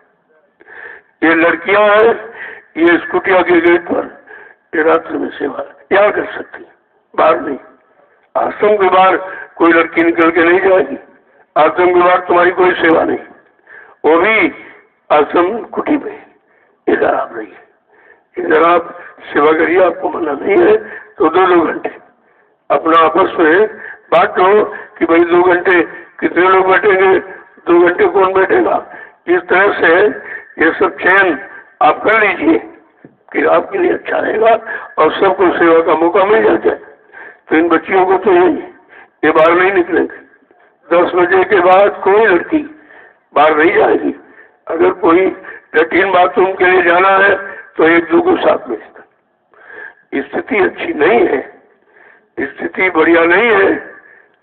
S1: ये लड़कियां हैं, ये स्कूटिया के गेट पर ये रात्रि में सेवा यहाँ कर सकती, बाहर नहीं। आश्रम के बाहर कोई लड़की निकल के नहीं जाएगी, आश्रम के बाहर तुम्हारी कोई सेवा नहीं, वो भी आश्रम कुटी में। इधर आप रहिए, इधर आप सेवा करिए, आपको मना नहीं है तो 2-2 घंटे अपना आपस में बात लो कि भाई 2 घंटे कितने लोग बैठेंगे, 2 घंटे कौन बैठेगा। इस तरह से ये सब चयन आप कर लीजिए कि आपके लिए अच्छा रहेगा और सबको सेवा का मौका मिल जाए। तो इन बच्चियों को तो ये बाहर नहीं निकलेंगे। 10 बजे के बाद कोई लड़की बाहर नहीं जाएगी। अगर कोई लैट्रिन बाथरूम के लिए जाना है तो 1-2 को साथ में। स्थिति अच्छी नहीं है, स्थिति बढ़िया नहीं है।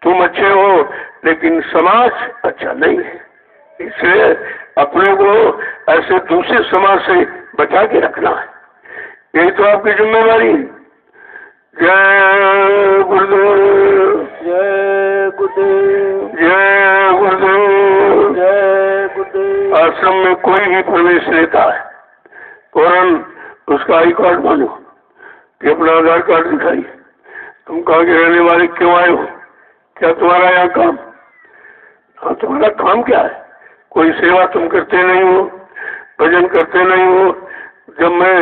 S1: तुम अच्छे हो लेकिन समाज अच्छा नहीं है, इसलिए अपने को ऐसे दूसरे समाज से बचा के रखना है। यही तो आपकी जिम्मेदारी है। जय गुरुदेव,
S2: जय गुरुदेव,
S1: जय गुरुदेव,
S2: जय गुरुदेव।
S1: आश्रम में कोई भी प्रवेश लेता है फौरन उसका आई कार्ड मानो कि अपना आधार कार्ड दिखाइए, तुम कहाँ के रहने वाले, क्यों आए हो, क्या तुम्हारा यहाँ काम। हाँ, तुम्हारा काम क्या है। कोई सेवा तुम करते नहीं हो, भजन करते नहीं हो। जब मैं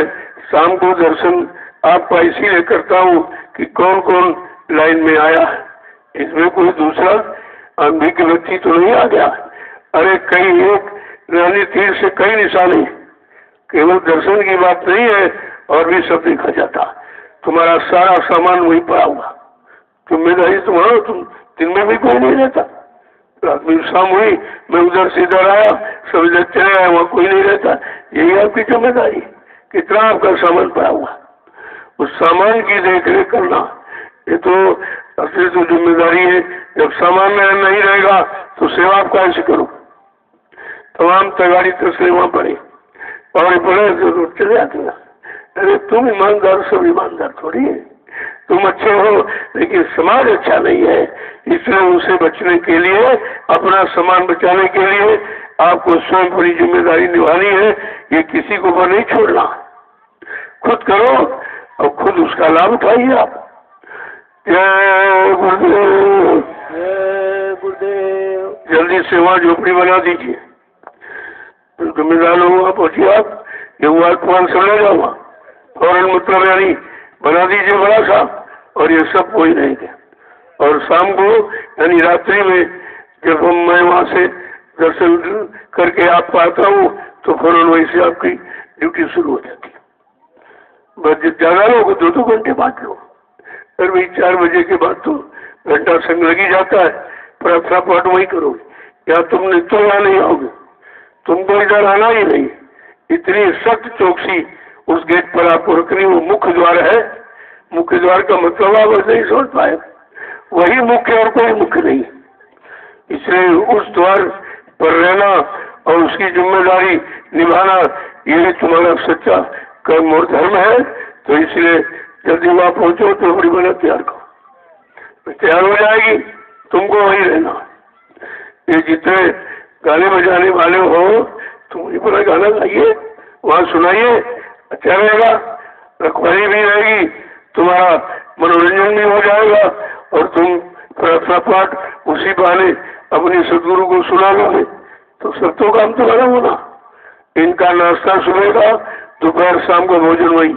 S1: शाम को दर्शन आपका इसीलिए करता हूँ कि कौन कौन लाइन में आया है, इसमें कोई दूसरा अनभिज्ञ व्यक्ति तो नहीं आ गया। अरे कई एक रानी तीर से कई निशाने, केवल दर्शन की बात नहीं है और भी सब देखा जाता। तुम्हारा सारा सामान वहीं पड़ा हुआ, जिम्मेदारी तुम्हारा। तुम दिन में भी कोई नहीं रहता, रात में शाम हुई मैं उधर से इधर आया, सब इधर चले आए, वहाँ कोई नहीं रहता। यही आपकी जिम्मेदारी। कितना आपका सामान पड़ा हुआ, उस सामान की देख रेख करना, ये तो असली तो जिम्मेदारी है। जब सामान नहीं रहेगा तो सेवा आप कैसे करो। तमाम तगाड़ी तस्वीर वहाँ पड़े और पड़े तो चले जाते हैं। अरे तुम ईमानदार, सब ईमानदार थोड़ी है। तुम अच्छे हो लेकिन समाज अच्छा नहीं है, इसलिए उसे बचने के लिए, अपना सामान बचाने के लिए आपको स्वयं पूरी जिम्मेदारी निभानी है। ये किसी को ऊपर नहीं छोड़ना, खुद करो और खुद उसका लाभ उठाइए आप। जय गुरुदेव,
S2: जय गुरुदेव।
S1: जल्दी से वहाँ झोपड़ी बना दीजिए, जिम्मेदार लोगों पहुंचिए आप। ये हुआ कुआं सब ले जाऊंगा, फौरन मतलब यानी बना दीजिए बड़ा सा, और ये सब कोई नहीं है। और शाम को यानी रात्रि में जब मैं वहाँ से दर्शन करके आपको आता हूँ तो फौरन वहीं से आपकी ड्यूटी शुरू हो जाती है। बस ज्यादा लोग 2-2 घंटे बांट लो। फिर वही 4 बजे के बाद तो घंटा संग लगी जाता है, प्रार्थना पाठ वही करोगे। या तुमने तो यहाँ नहीं आओगे, तुमको इधर आना ही नहीं। इतनी सख्त चौकसी उस गेट पर आपको रखनी। वो मुख्य द्वार है, मुख्य द्वार का मतलब आप नहीं समझ पाए, वही मुख्य और कोई मुख्य नहीं। इसलिए उस द्वार पर रहना और उसकी जिम्मेदारी निभाना, ये तुम्हारा सच्चा कर्म और धर्म है। तो इसलिए जल्दी वहाँ पहुंचो तो बड़ी बना तैयार करो, तैयार हो जाएगी, तुमको वहीं रहना। ये जितने गाने बजाने वाले हो तुम वहीं पर गाना गाइए, वहाँ सुनाइए, अच्छा रहेगा, रखवाली भी रहेगी, तुम्हारा मनोरंजन भी हो जाएगा और तुम प्रार्थना पाठ उसी बहाने अपने सदगुरु को सुना लोगे। तो सब तो काम तुम्हारा होना। इनका नाश्ता सुबह का, दोपहर शाम को भोजन वही,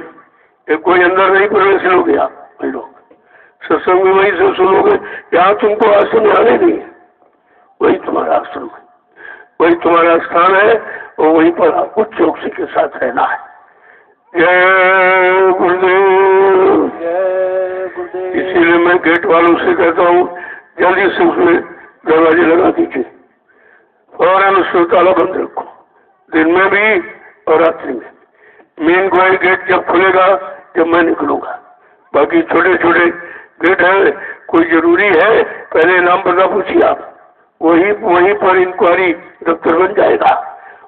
S1: कोई अंदर नहीं प्रवेश लोगे आप। वही लोग सत्संग भी वही से सुनोगे। यहाँ तुमको आश्रम में आने नहीं, वही तुम्हारा आश्रम है, वही तुम्हारा स्थान है और वहीं पर आपको चौकसी के साथ रहना है। जय गुरुदेव,
S2: जय गुरुदेव।
S1: इसीलिए मैं गेट वालों से कहता हूँ जल्दी से उसमें दरवाजे लगा दीजिए, फौरन उसको ताला बंद रखो, दिन में भी और रात्रि में। मेन गोयल गेट जब खुलेगा जब मैं निकलूंगा, बाकी छोटे छोटे गेट है, कोई जरूरी है पहले नाम पता पूछिए आप, वहीं पर इंक्वायरी दफ्तर बन जाएगा।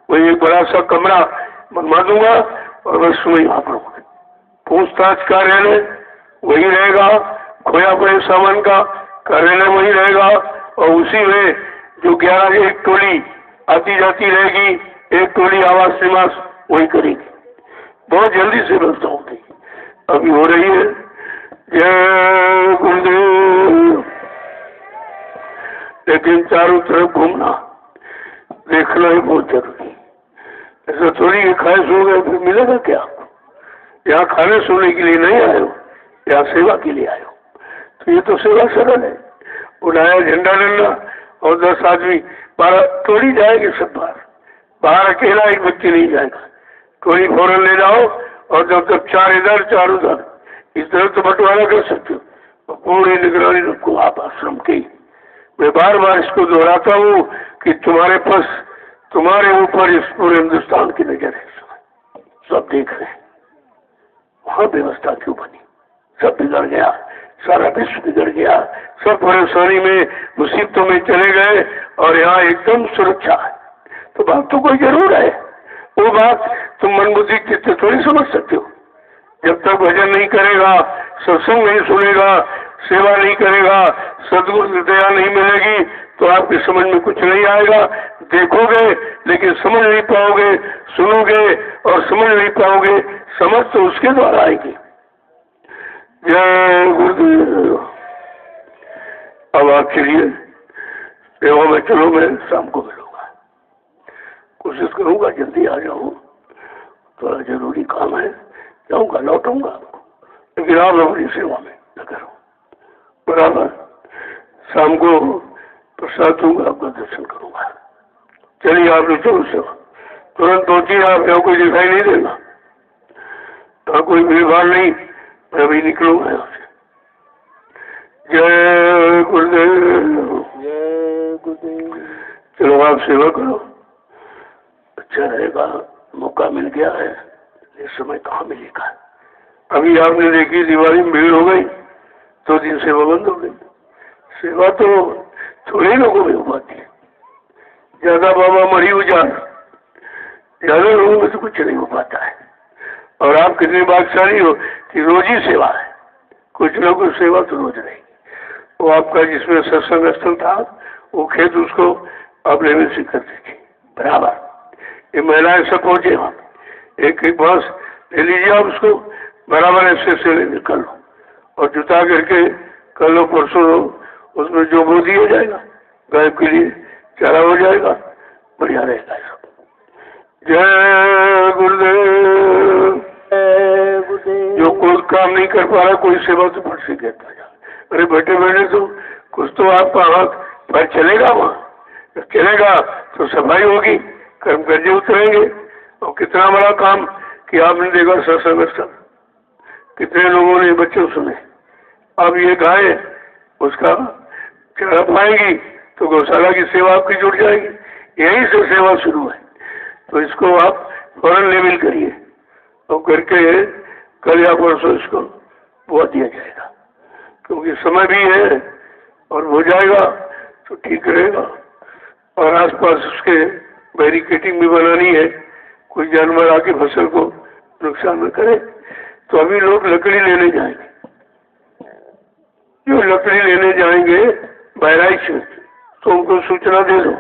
S1: वही एक बड़ा सा कमरा बनवा दूंगा और बस वही वहां पर पूछताछ कार्यालय वही रहेगा, खोया पड़े सामान का कार्यालय वही रहेगा, और उसी में जो 11 एक टोली आती जाती रहेगी, एक टोली आवास निवास वही करेगी। बहुत जल्दी से व्यवस्था होगी, अभी हो रही है। जय गुरुदेव। लेकिन चारों तरफ घूमना देखना ही बहुत जरूरी है। ऐसा थोड़ी ये ख्वाहिश हो गया फिर मिलेगा क्या आपको? यहाँ खाने सोने के लिए नहीं आए हो, यहाँ सेवा के लिए आए हो, तो ये तो सेवा सरल है। उड़ाया झंडा डंडा और 10 आदमी 12 टोली जाएगी, सब बाहर अकेला एक व्यक्ति नहीं जाएगा। टोली फौरन ले जाओ और जब तक 4 इधर 4 उधर, इस तरह तो बंटवारा कर सकते हो। पूरी निगरानी रखो आप आश्रम की। मैं बार बार इसको दोहराता हूँ कि तुम्हारे ऊपर इस पूरे हिंदुस्तान की नजर है, सब देख रहे हैं। वहां व्यवस्था क्यों बनी? सब बिगड़ गया, सारा विश्व बिगड़ गया, सब परेशानी में मुसीबतों में चले गए और यहाँ एकदम सुरक्षा है। तो बात तो कोई जरूर है, वो बात तुम मन बुद्धि चित्त थोड़ी समझ सकते हो। जब तक भजन नहीं करेगा, सत्संग नहीं सुनेगा, सेवा नहीं करेगा, सद्गुरु दया नहीं मिलेगी, तो आपकी समझ में कुछ नहीं आएगा। देखोगे लेकिन समझ नहीं पाओगे, सुनोगे और समझ नहीं पाओगे। समझ तो उसके द्वारा आएगी। जय गुरुदेव। अब आप चलिए सेवा में, चलो मैं शाम को मिलूंगा, कोशिश करूंगा जल्दी आ जाऊं, थोड़ा जरूरी काम है, जाऊंगा लौटूंगा आपको, लेकिन आप अपनी सेवा में न करो, बराबर। शाम को प्रसाद दूंगा, आपका दर्शन करूंगा। चलिए आप लोग चलो सेवा, तुरंत पहुंचिए। आप यहाँ कोई दिखाई नहीं देगा, यहाँ कोई भीड़ भाड़ नहीं, मैं अभी निकलूंगा यहाँ से। जय गुरुदेव।
S2: जय गुरुदेव।
S1: चलो आप सेवा करो, अच्छा रहेगा। मौका मिल गया है, इस समय कहाँ मिलेगा? अभी आपने देखी दिवाली में भीड़ हो गई, 2 दिन सेवा बंद हो गई। सेवा तो थोड़े लोगों में हो पाती है, ज्यादा बाबा मरी उजान, ज्यादा लोगों में तो कुछ नहीं हो पाता है। और आप कितनी भाग्यशाली हो कि रोज ही सेवा है, कुछ ना कुछ सेवा तो रोज रहेगी। वो आपका जिसमें सत्संग स्थल था, वो खेत उसको आप लेने से कर दीजिए, बराबर। ये महिलाएं सब पहुंचे वहां, एक एक बांस ले लीजिए आप, उसको बराबर ऐसे से लेने कर लो और जुटा करके कल लो परसों लो, उसमें जो बो दिया जाएगा गाय के लिए चारा हो जाएगा, बढ़िया रहेगा सब। जय गुरुदेव। जो कोई काम नहीं कर पा रहा, कोई सेवा तो फट से कहता जा। अरे बैठे बैठे तो कुछ तो आपका हाथ पैर चलेगा, वहाँ चलेगा तो सफाई होगी, कर्म कर्जे उतरेंगे। और कितना बड़ा काम कि आपने देखा सत्संग स्थल, कितने लोगों ने बच्चे सुने। अब ये गाय उसका चारा पाएंगी तो गौशाला की सेवा आपकी जुड़ जाएगी, यहीं से सेवा शुरू है। तो इसको आप फौरन लेवल करिए और करके कल या परसों इसको बुआ दिया जाएगा, क्योंकि समय भी है और हो जाएगा तो ठीक रहेगा। और आसपास उसके बैरिकेटिंग भी बनानी है, कोई जानवर आके फसल को नुकसान न करे। तो अभी लोग लकड़ी लेने जाएंगे, जो लकड़ी लेने जाएंगे बहराइच से, तो उनको सूचना दे दो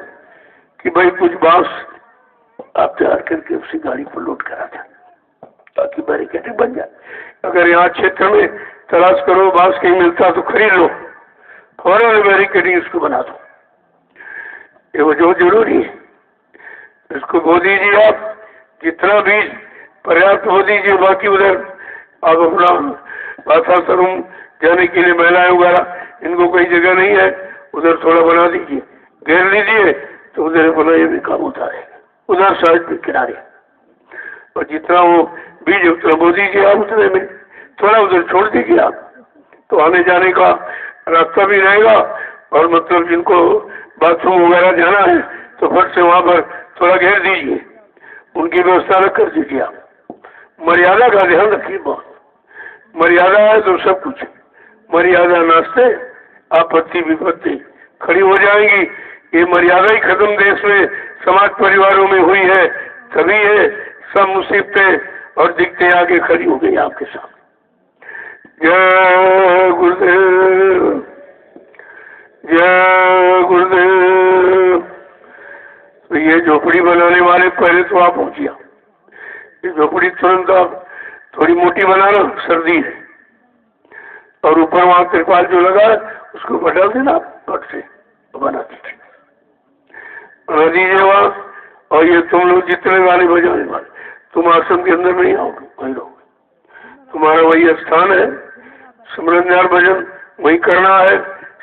S1: कि भाई कुछ बांस आप तैयार करके उसी गाड़ी पर लोड करा दें, ताकि बैरिकेटिंग बन जाए। अगर यहाँ क्षेत्र में तलाश करो बांस कहीं मिलता तो खरीद लो, फौरन बैरिकेटिंग इसको बना दो, ये वो जो जरूरी है। इसको बो दीजिए आप, जितना बीज पर्याप्त बो दीजिए, बाकी उधर आप अपना बाथासरूम जाने के लिए महिलाएं वगैरह इनको कोई जगह नहीं है, उधर थोड़ा बना दीजिए, घेर लीजिए, तो उधर अपना ये भी काम होता रहेगा, उधर साइड पे किनारे। और जितना वो बीज उतना बो दीजिए आप, उतने में थोड़ा उधर छोड़ दीजिए आप, तो आने जाने का रास्ता भी रहेगा। और मतलब जिनको बाथरूम वगैरह जाना है तो फट से वहां पर थोड़ा घेर दीजिए, उनकी व्यवस्था अलग कर दीजिए आप। मर्यादा का ध्यान रखिए, बहुत मर्यादा है तो सब कुछ। मर्यादा नाश्ते आपत्ति विपत्ति खड़ी हो जाएंगी। ये मर्यादा ही खत्म देश में समाज परिवारों में हुई है, तभी है सब मुसीबतें और दिक्कतें आगे खड़ी हो गई आपके सामने। जय गुरुदेव, जय गुरुदेव। तो ये झोपड़ी बनाने वाले पहले तो आप पहुंचिया, ये झोपड़ी तुरंत आप थोड़ी मोटी बनाना, सर्दी है, और ऊपर वहां तिरपाल जो लगा है उसको बदल देना पट से, तो बना दीजिए, बना दीजिए वहां। और ये तुम लोग जितने गाने बजाने वाले, तुम आश्रम के अंदर नहीं आओगे, वही रहोगे, तुम्हारा वही स्थान है, सिमरन ध्यान भजन वही करना है,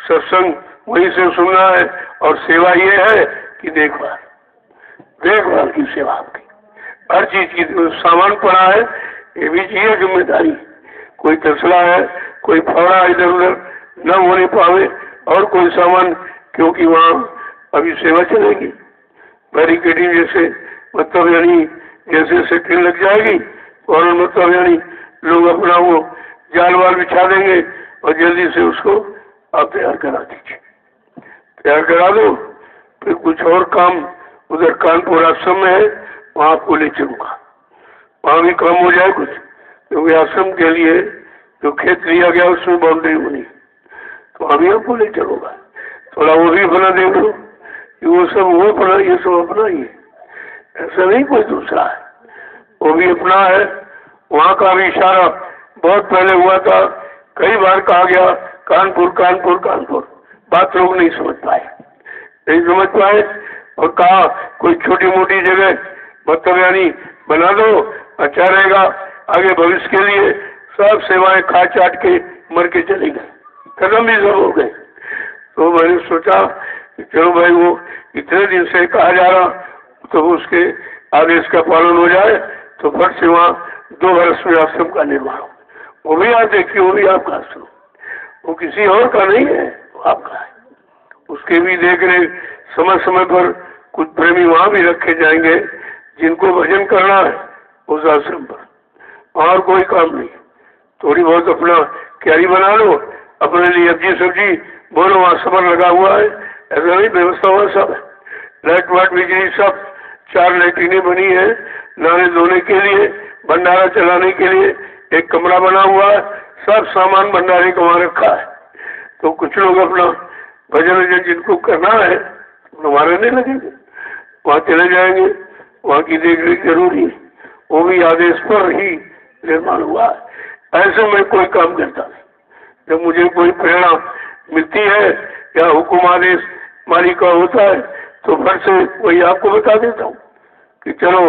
S1: सत्संग वही से सुनना है, और सेवा ये है कि देखभाल, देखभाल की सेवा आपकी, हर चीज की। सामान पड़ा है ये भी चाहिए जिम्मेदारी, कोई तसला है, कोई फावड़ा इधर उधर न होने पावे, और कोई सामान, क्योंकि वहाँ अभी सेवा चलेगी, बैरिकेडिंग जैसे, मतलब यानी जैसे सेटिंग लग जाएगी और मतलब यानी लोग अपना वो जाल वाल बिछा देंगे और जल्दी से उसको आप तैयार करा दीजिए, तैयार करा दो। फिर कुछ और काम उधर कानपुर आश्रम में है, वहाँ आपको ले चलूँगा, वहाँ भी काम हो जाए कुछ, क्योंकि आश्रम के लिए जो खेत लिया गया उसमें बाउंड्री होनी, तो अभी आपको ले चलूँगा, थोड़ा वो भी बना देख लो कि वो सब वो बना, ये सब अपना ही है, ऐसा नहीं कोई दूसरा है, वो भी अपना है। वहाँ का भी इशारा बहुत पहले हुआ था, कई बार कहा गया कानपुर कानपुर कानपुर, बात लोग नहीं समझ पाए, नहीं समझ पाए, और कहा कोई छोटी मोटी जगह मतलब यानी बना दो, अच्छा रहेगा, आगे भविष्य के लिए सब सेवाएं खा चाट के मर के चले गए, खत्म भी सब हो गए। तो मैंने सोचा कि चलो भाई वो इतने दिन से कहा जा रहा, तो उसके आदेश का पालन हो जाए, तो फट से वहाँ 2 वर्ष में आश्रम का निर्माण हो। वो भी आप देखिए, वो भी आपका आश्रम, वो किसी और का नहीं है, वो आपका है। उसके भी देख रेख समय समय पर कुछ प्रेमी वहाँ भी रखे जाएंगे जिनको भजन करना है उस आश्रम पर, और कोई काम नहीं। थोड़ी बहुत अपना क्यारी बना लो, अपने लिए सब्जी सब्जी बोलो, वहाँ समर लगा हुआ है, ऐसा नहीं, व्यवस्था हुआ सब है, लाइट वाट बिजली सब, 4 लैट्रिनें बनी है, नहाने धोने के लिए, भंडारा चलाने के लिए एक कमरा बना हुआ है, सब सामान भंडारे का वहाँ रखा है। तो कुछ लोग अपना भजन वजन जिनको करना है हमारे नहीं लगेंगे, वहाँ चले जाएंगे, वहाँ की देख रेख जरूरी है, वो भी आदेश पर ही निर्माण हुआ है। ऐसे में कोई काम करता नहीं, जब मुझे कोई प्रेरणा मिलती है या हुक्म आदेश मालिक का होता है तो फिर से वही आपको बता देता हूँ कि चलो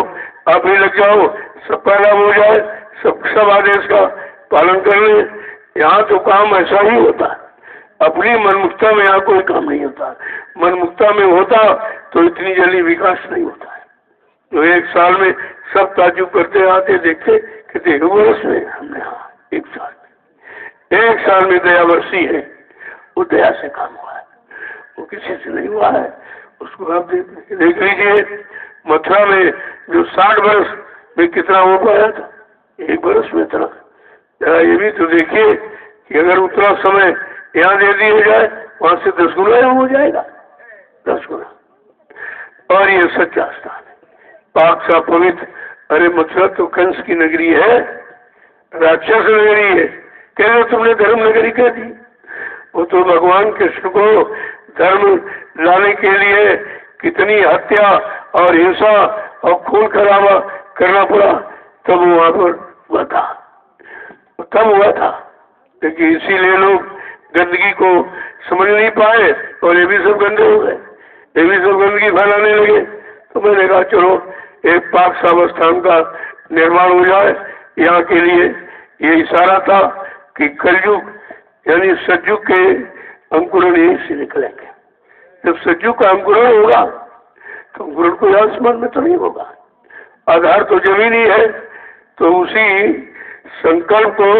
S1: आप ही लग जाओ, सब पैदा हो जाए, सब आदेश का पालन कर ले। यहाँ तो काम ऐसा ही होता है, अपनी मनमुक्ता में यहाँ कोई काम नहीं होता, मनमुक्ता में होता तो इतनी जल्दी विकास नहीं होता है। जो 1 साल में सब ताजुब करते आते देखते कहते 1 वर्ष में हमने, हाँ 1 साल में, 1 साल में दया बरसी है, वो दया से काम हुआ है, वो किसी से नहीं हुआ है। उसको आप देख लीजिए, मथुरा में जो 60 वर्ष में कितना हो पाया था, 1 वर्ष में इतना। जरा ये भी तो देखिए कि अगर उतना समय यहाँ दे दिया जाए, वहां से 10 गुना हो जाएगा, 10 गुना। और ये सच्चा स्थान है, पाक सा पवित्र। अरे मथुरा तो कंस की नगरी है, राक्षस नगरी है, कह रहे तुमने धर्म नगरी कह दी। वो तो भगवान कृष्ण को धर्म लाने के लिए कितनी हत्या और हिंसा और खून खराबा करना पड़ा, तब वहां पर हुआ था, तब हुआ था। लेकिन इसीलिए लोग गंदगी को समझ नहीं पाए और ये भी सब गंदे हो गए, ये भी सब गंदगी फैलाने लगे। तो मैंने कहा चलो एक पाक सावस्थान का निर्माण हो जाए। यहाँ के लिए ये इशारा था कि कलयुग यानी सतयुग के अंकुरण यहीं से निकलेंगे। जब सतयुग का अंकुरण होगा तो अंकुरण कोई आसमान में तो नहीं होगा, आधार तो जमीन ही है। तो उसी संकल्प को,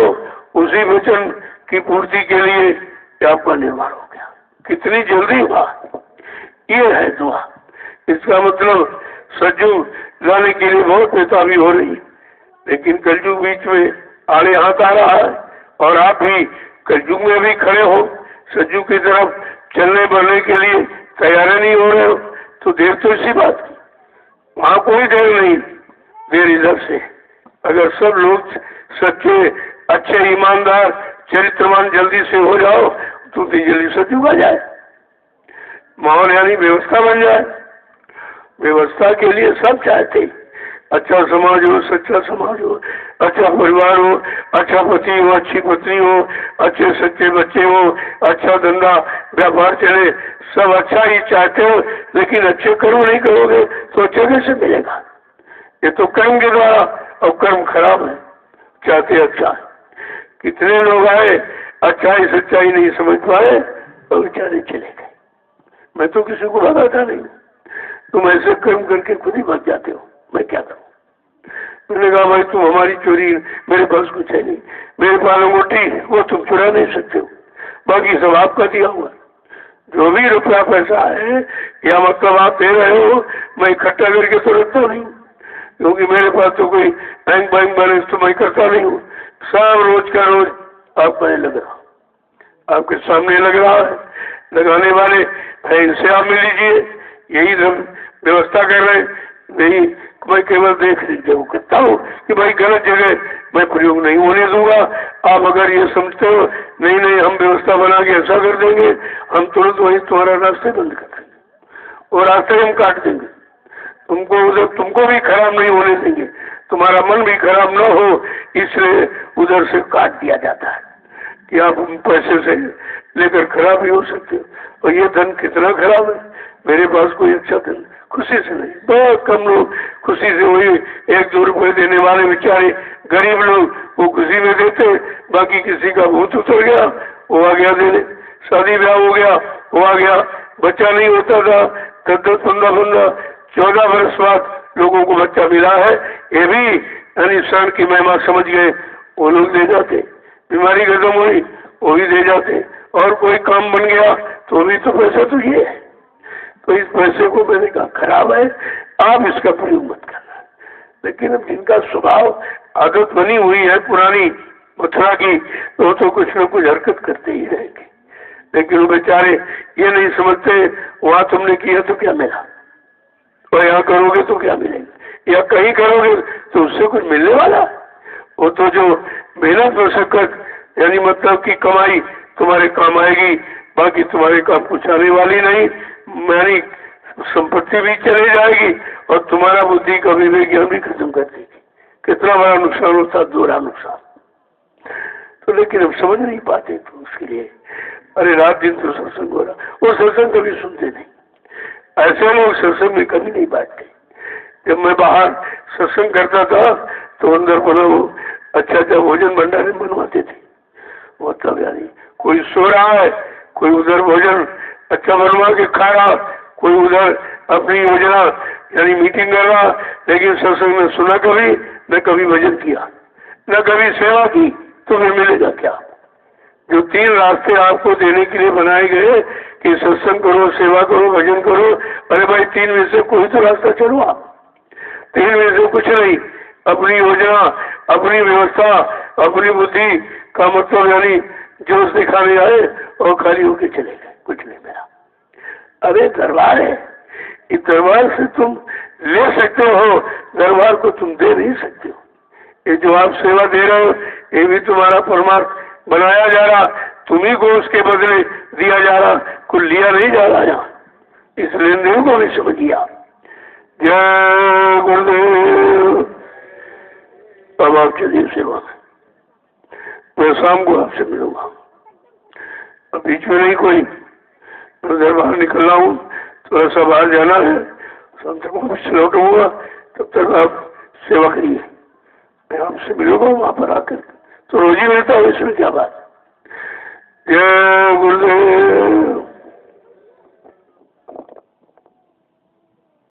S1: उसी वचन की पूर्ति के लिए आपका निर्माण हो गया। कितनी जल्दी हुआ, ये है दुआ। इसका मतलब सतयुग लाने के लिए बहुत बेताबी हो रही, लेकिन कलयुग बीच में आड़े हाथ आ रहा है और आप भी कलयुग में भी खड़े हो, सतयुग की तरफ चलने बढ़ने के लिए तैयार नहीं हो रहे हो, तो देर तो इसी बात की, वहाँ कोई देर नहीं, मेरे इधर से अगर सब लोग सच्चे अच्छे ईमानदार चरित्रवान जल्दी से हो जाओ तो जल्दी से चुका जाए, माहौल यानी व्यवस्था बन जाए। व्यवस्था के लिए सब चाहते, अच्छा समाज हो, सच्चा समाज हो, अच्छा परिवार हो, अच्छा पति हो, अच्छी पत्नी हो, अच्छे सच्चे बच्चे हो, अच्छा धंधा व्यापार चले, सब अच्छा ही चाहते हो। लेकिन अच्छे कर्म नहीं करोगे तो अच्छा कैसे मिलेगा? ये तो कर्म के द्वारा, और कर्म खराब है, चाहते अच्छा। कितने लोग आए अच्छाई सच्चाई नहीं समझ पाए और बेचारे चले गए। मैं तो किसी को भगाता नहीं, तुम ऐसे कर्म करके खुद ही बच जाते हो, मैं क्या करूं? मैंने कहा भाई तुम हमारी चोरी, मेरे पास कुछ है नहीं, मेरे पास अंगूठी वो तुम चुरा नहीं सकते हो, बाकी सब आपका दिया हुआ। जो भी रुपया पैसा है या मतलब आप दे रहे हो, मैं इकट्ठा करके तो रखता नहीं, क्योंकि मेरे पास तो कोई बैंक बैलेंस तो मैं करता नहीं हूँ। सब रोज का रोज आप पर लग रहा, आपके सामने लग रहा है। लगाने वाले है, इनसे आप मिल लीजिए, यही व्यवस्था कर रहे नहीं। मैं केवल देख लीजिए करता हूँ कि भाई गलत जगह मैं प्रयोग नहीं होने दूंगा। आप अगर ये समझते हो नहीं नहीं हम व्यवस्था बना के ऐसा कर देंगे, हम तुरंत वही तुम्हारा रास्ते बंद कर देंगे और रास्ते हम काट देंगे, तुमको उधर तुमको भी खराब नहीं होने देंगे, तुम्हारा मन भी खराब न हो, इसलिए उधर से काट दिया जाता है कि आप पैसे से लेकर खराब ही हो सकते हो। और ये धन कितना खराब है, मेरे पास कोई अच्छा धन खुशी से नहीं, बहुत कम लोग खुशी से, वही 1-2 रुपए देने वाले बेचारे गरीब लोग वो खुशी में देते, बाकी किसी का भूत उतर गया वो आ गया देने, शादी ब्याह हो गया वो आ गया, बच्चा नहीं होता था 10-10, 15-15, 14 वर्ष बाद लोगों को बच्चा मिला है, ये भी यानी क्षण की महिमा समझ गए, वो लोग दे जाते। बीमारी खत्म हुई वो भी दे जाते, और कोई काम बन गया तो भी तो पैसा तो ये है। तो इस पैसे को मैंने कहा खराब है, आप इसका प्रयोग मत करना। लेकिन अब जिनका स्वभाव आदत बनी हुई है पुरानी मथुरा की, तो कुछ न कुछ हरकत करते ही रहेंगे। लेकिन वो बेचारे ये नहीं समझते वहां तुमने किया तो क्या मिला, और यहाँ करोगे तो क्या मिलेगा, या कहीं करोगे तो उससे कुछ मिलने वाला। वो तो जो मेहनत मशक्कत यानी मतलब की कमाई तुम्हारे काम आएगी, बाकी तुम्हारे काम कुछ आने वाली नहीं, यानी संपत्ति भी चली जाएगी और तुम्हारा बुद्धि का विवेक भी खत्म कर देगी। कितना बड़ा नुकसान होता, दोहरा नुकसान। तो लेकिन हम समझ नहीं पाते, तो उसके लिए अरे रात दिन तो सत्संग हो रहा, वो सत्संग कभी सुनते नहीं। ऐसे लोग सत्संग में कभी नहीं बैठते। जब मैं बाहर सत्संग करता था तो अंदर बना वो अच्छा भोजन भंडारे बनवाते थे, मतलब यानी कोई सो रहा है, कोई उधर भोजन अच्छा बनवा के खा रहा, कोई उधर अपनी योजना यानी मीटिंग कर रहा, लेकिन सत्संग में सुना कभी न कभी भजन किया न कभी सेवा की, तो फिर मिलेगा क्या? जो 3 रास्ते आपको देने के लिए बनाए गए कि सत्संग करो, सेवा करो, भजन करो, अरे भाई 3 में से कोई तो रास्ता चलो आप, 3 में से कुछ नहीं। अपनी योजना, अपनी व्यवस्था, अपनी बुद्धि का मतलब यानी जोश दिखाने आए और खाली होके चले गए, कुछ नहीं मिला। अरे दरबार है, इस दरबार से तुम ले सकते हो, दरबार को तुम दे नहीं सकते हो। ये जो आप सेवा दे रहे हो ये भी तुम्हारा परमार्थ बनाया जा रहा, तुम्ही को उसके बदले दिया जा रहा, कुछ लिया नहीं जा रहा यहाँ। इस लेन देन को भी समझिए। जय गुरुदेव। अब आप चलिए सेवा में, मैं शाम को आपसे मिलूंगा। अब बीच में नहीं कोई, मैं उधर बाहर निकल रहा हूँ, थोड़ा सा बाहर जाना है, शाम तक वापस लौटूंगा, तब तक आप सेवा करिए। मैं आपसे मिलूंगा वहां पर आकर, तो रोज ही मिलता हूँ, इसमें क्या बात। जय गुरुदेव।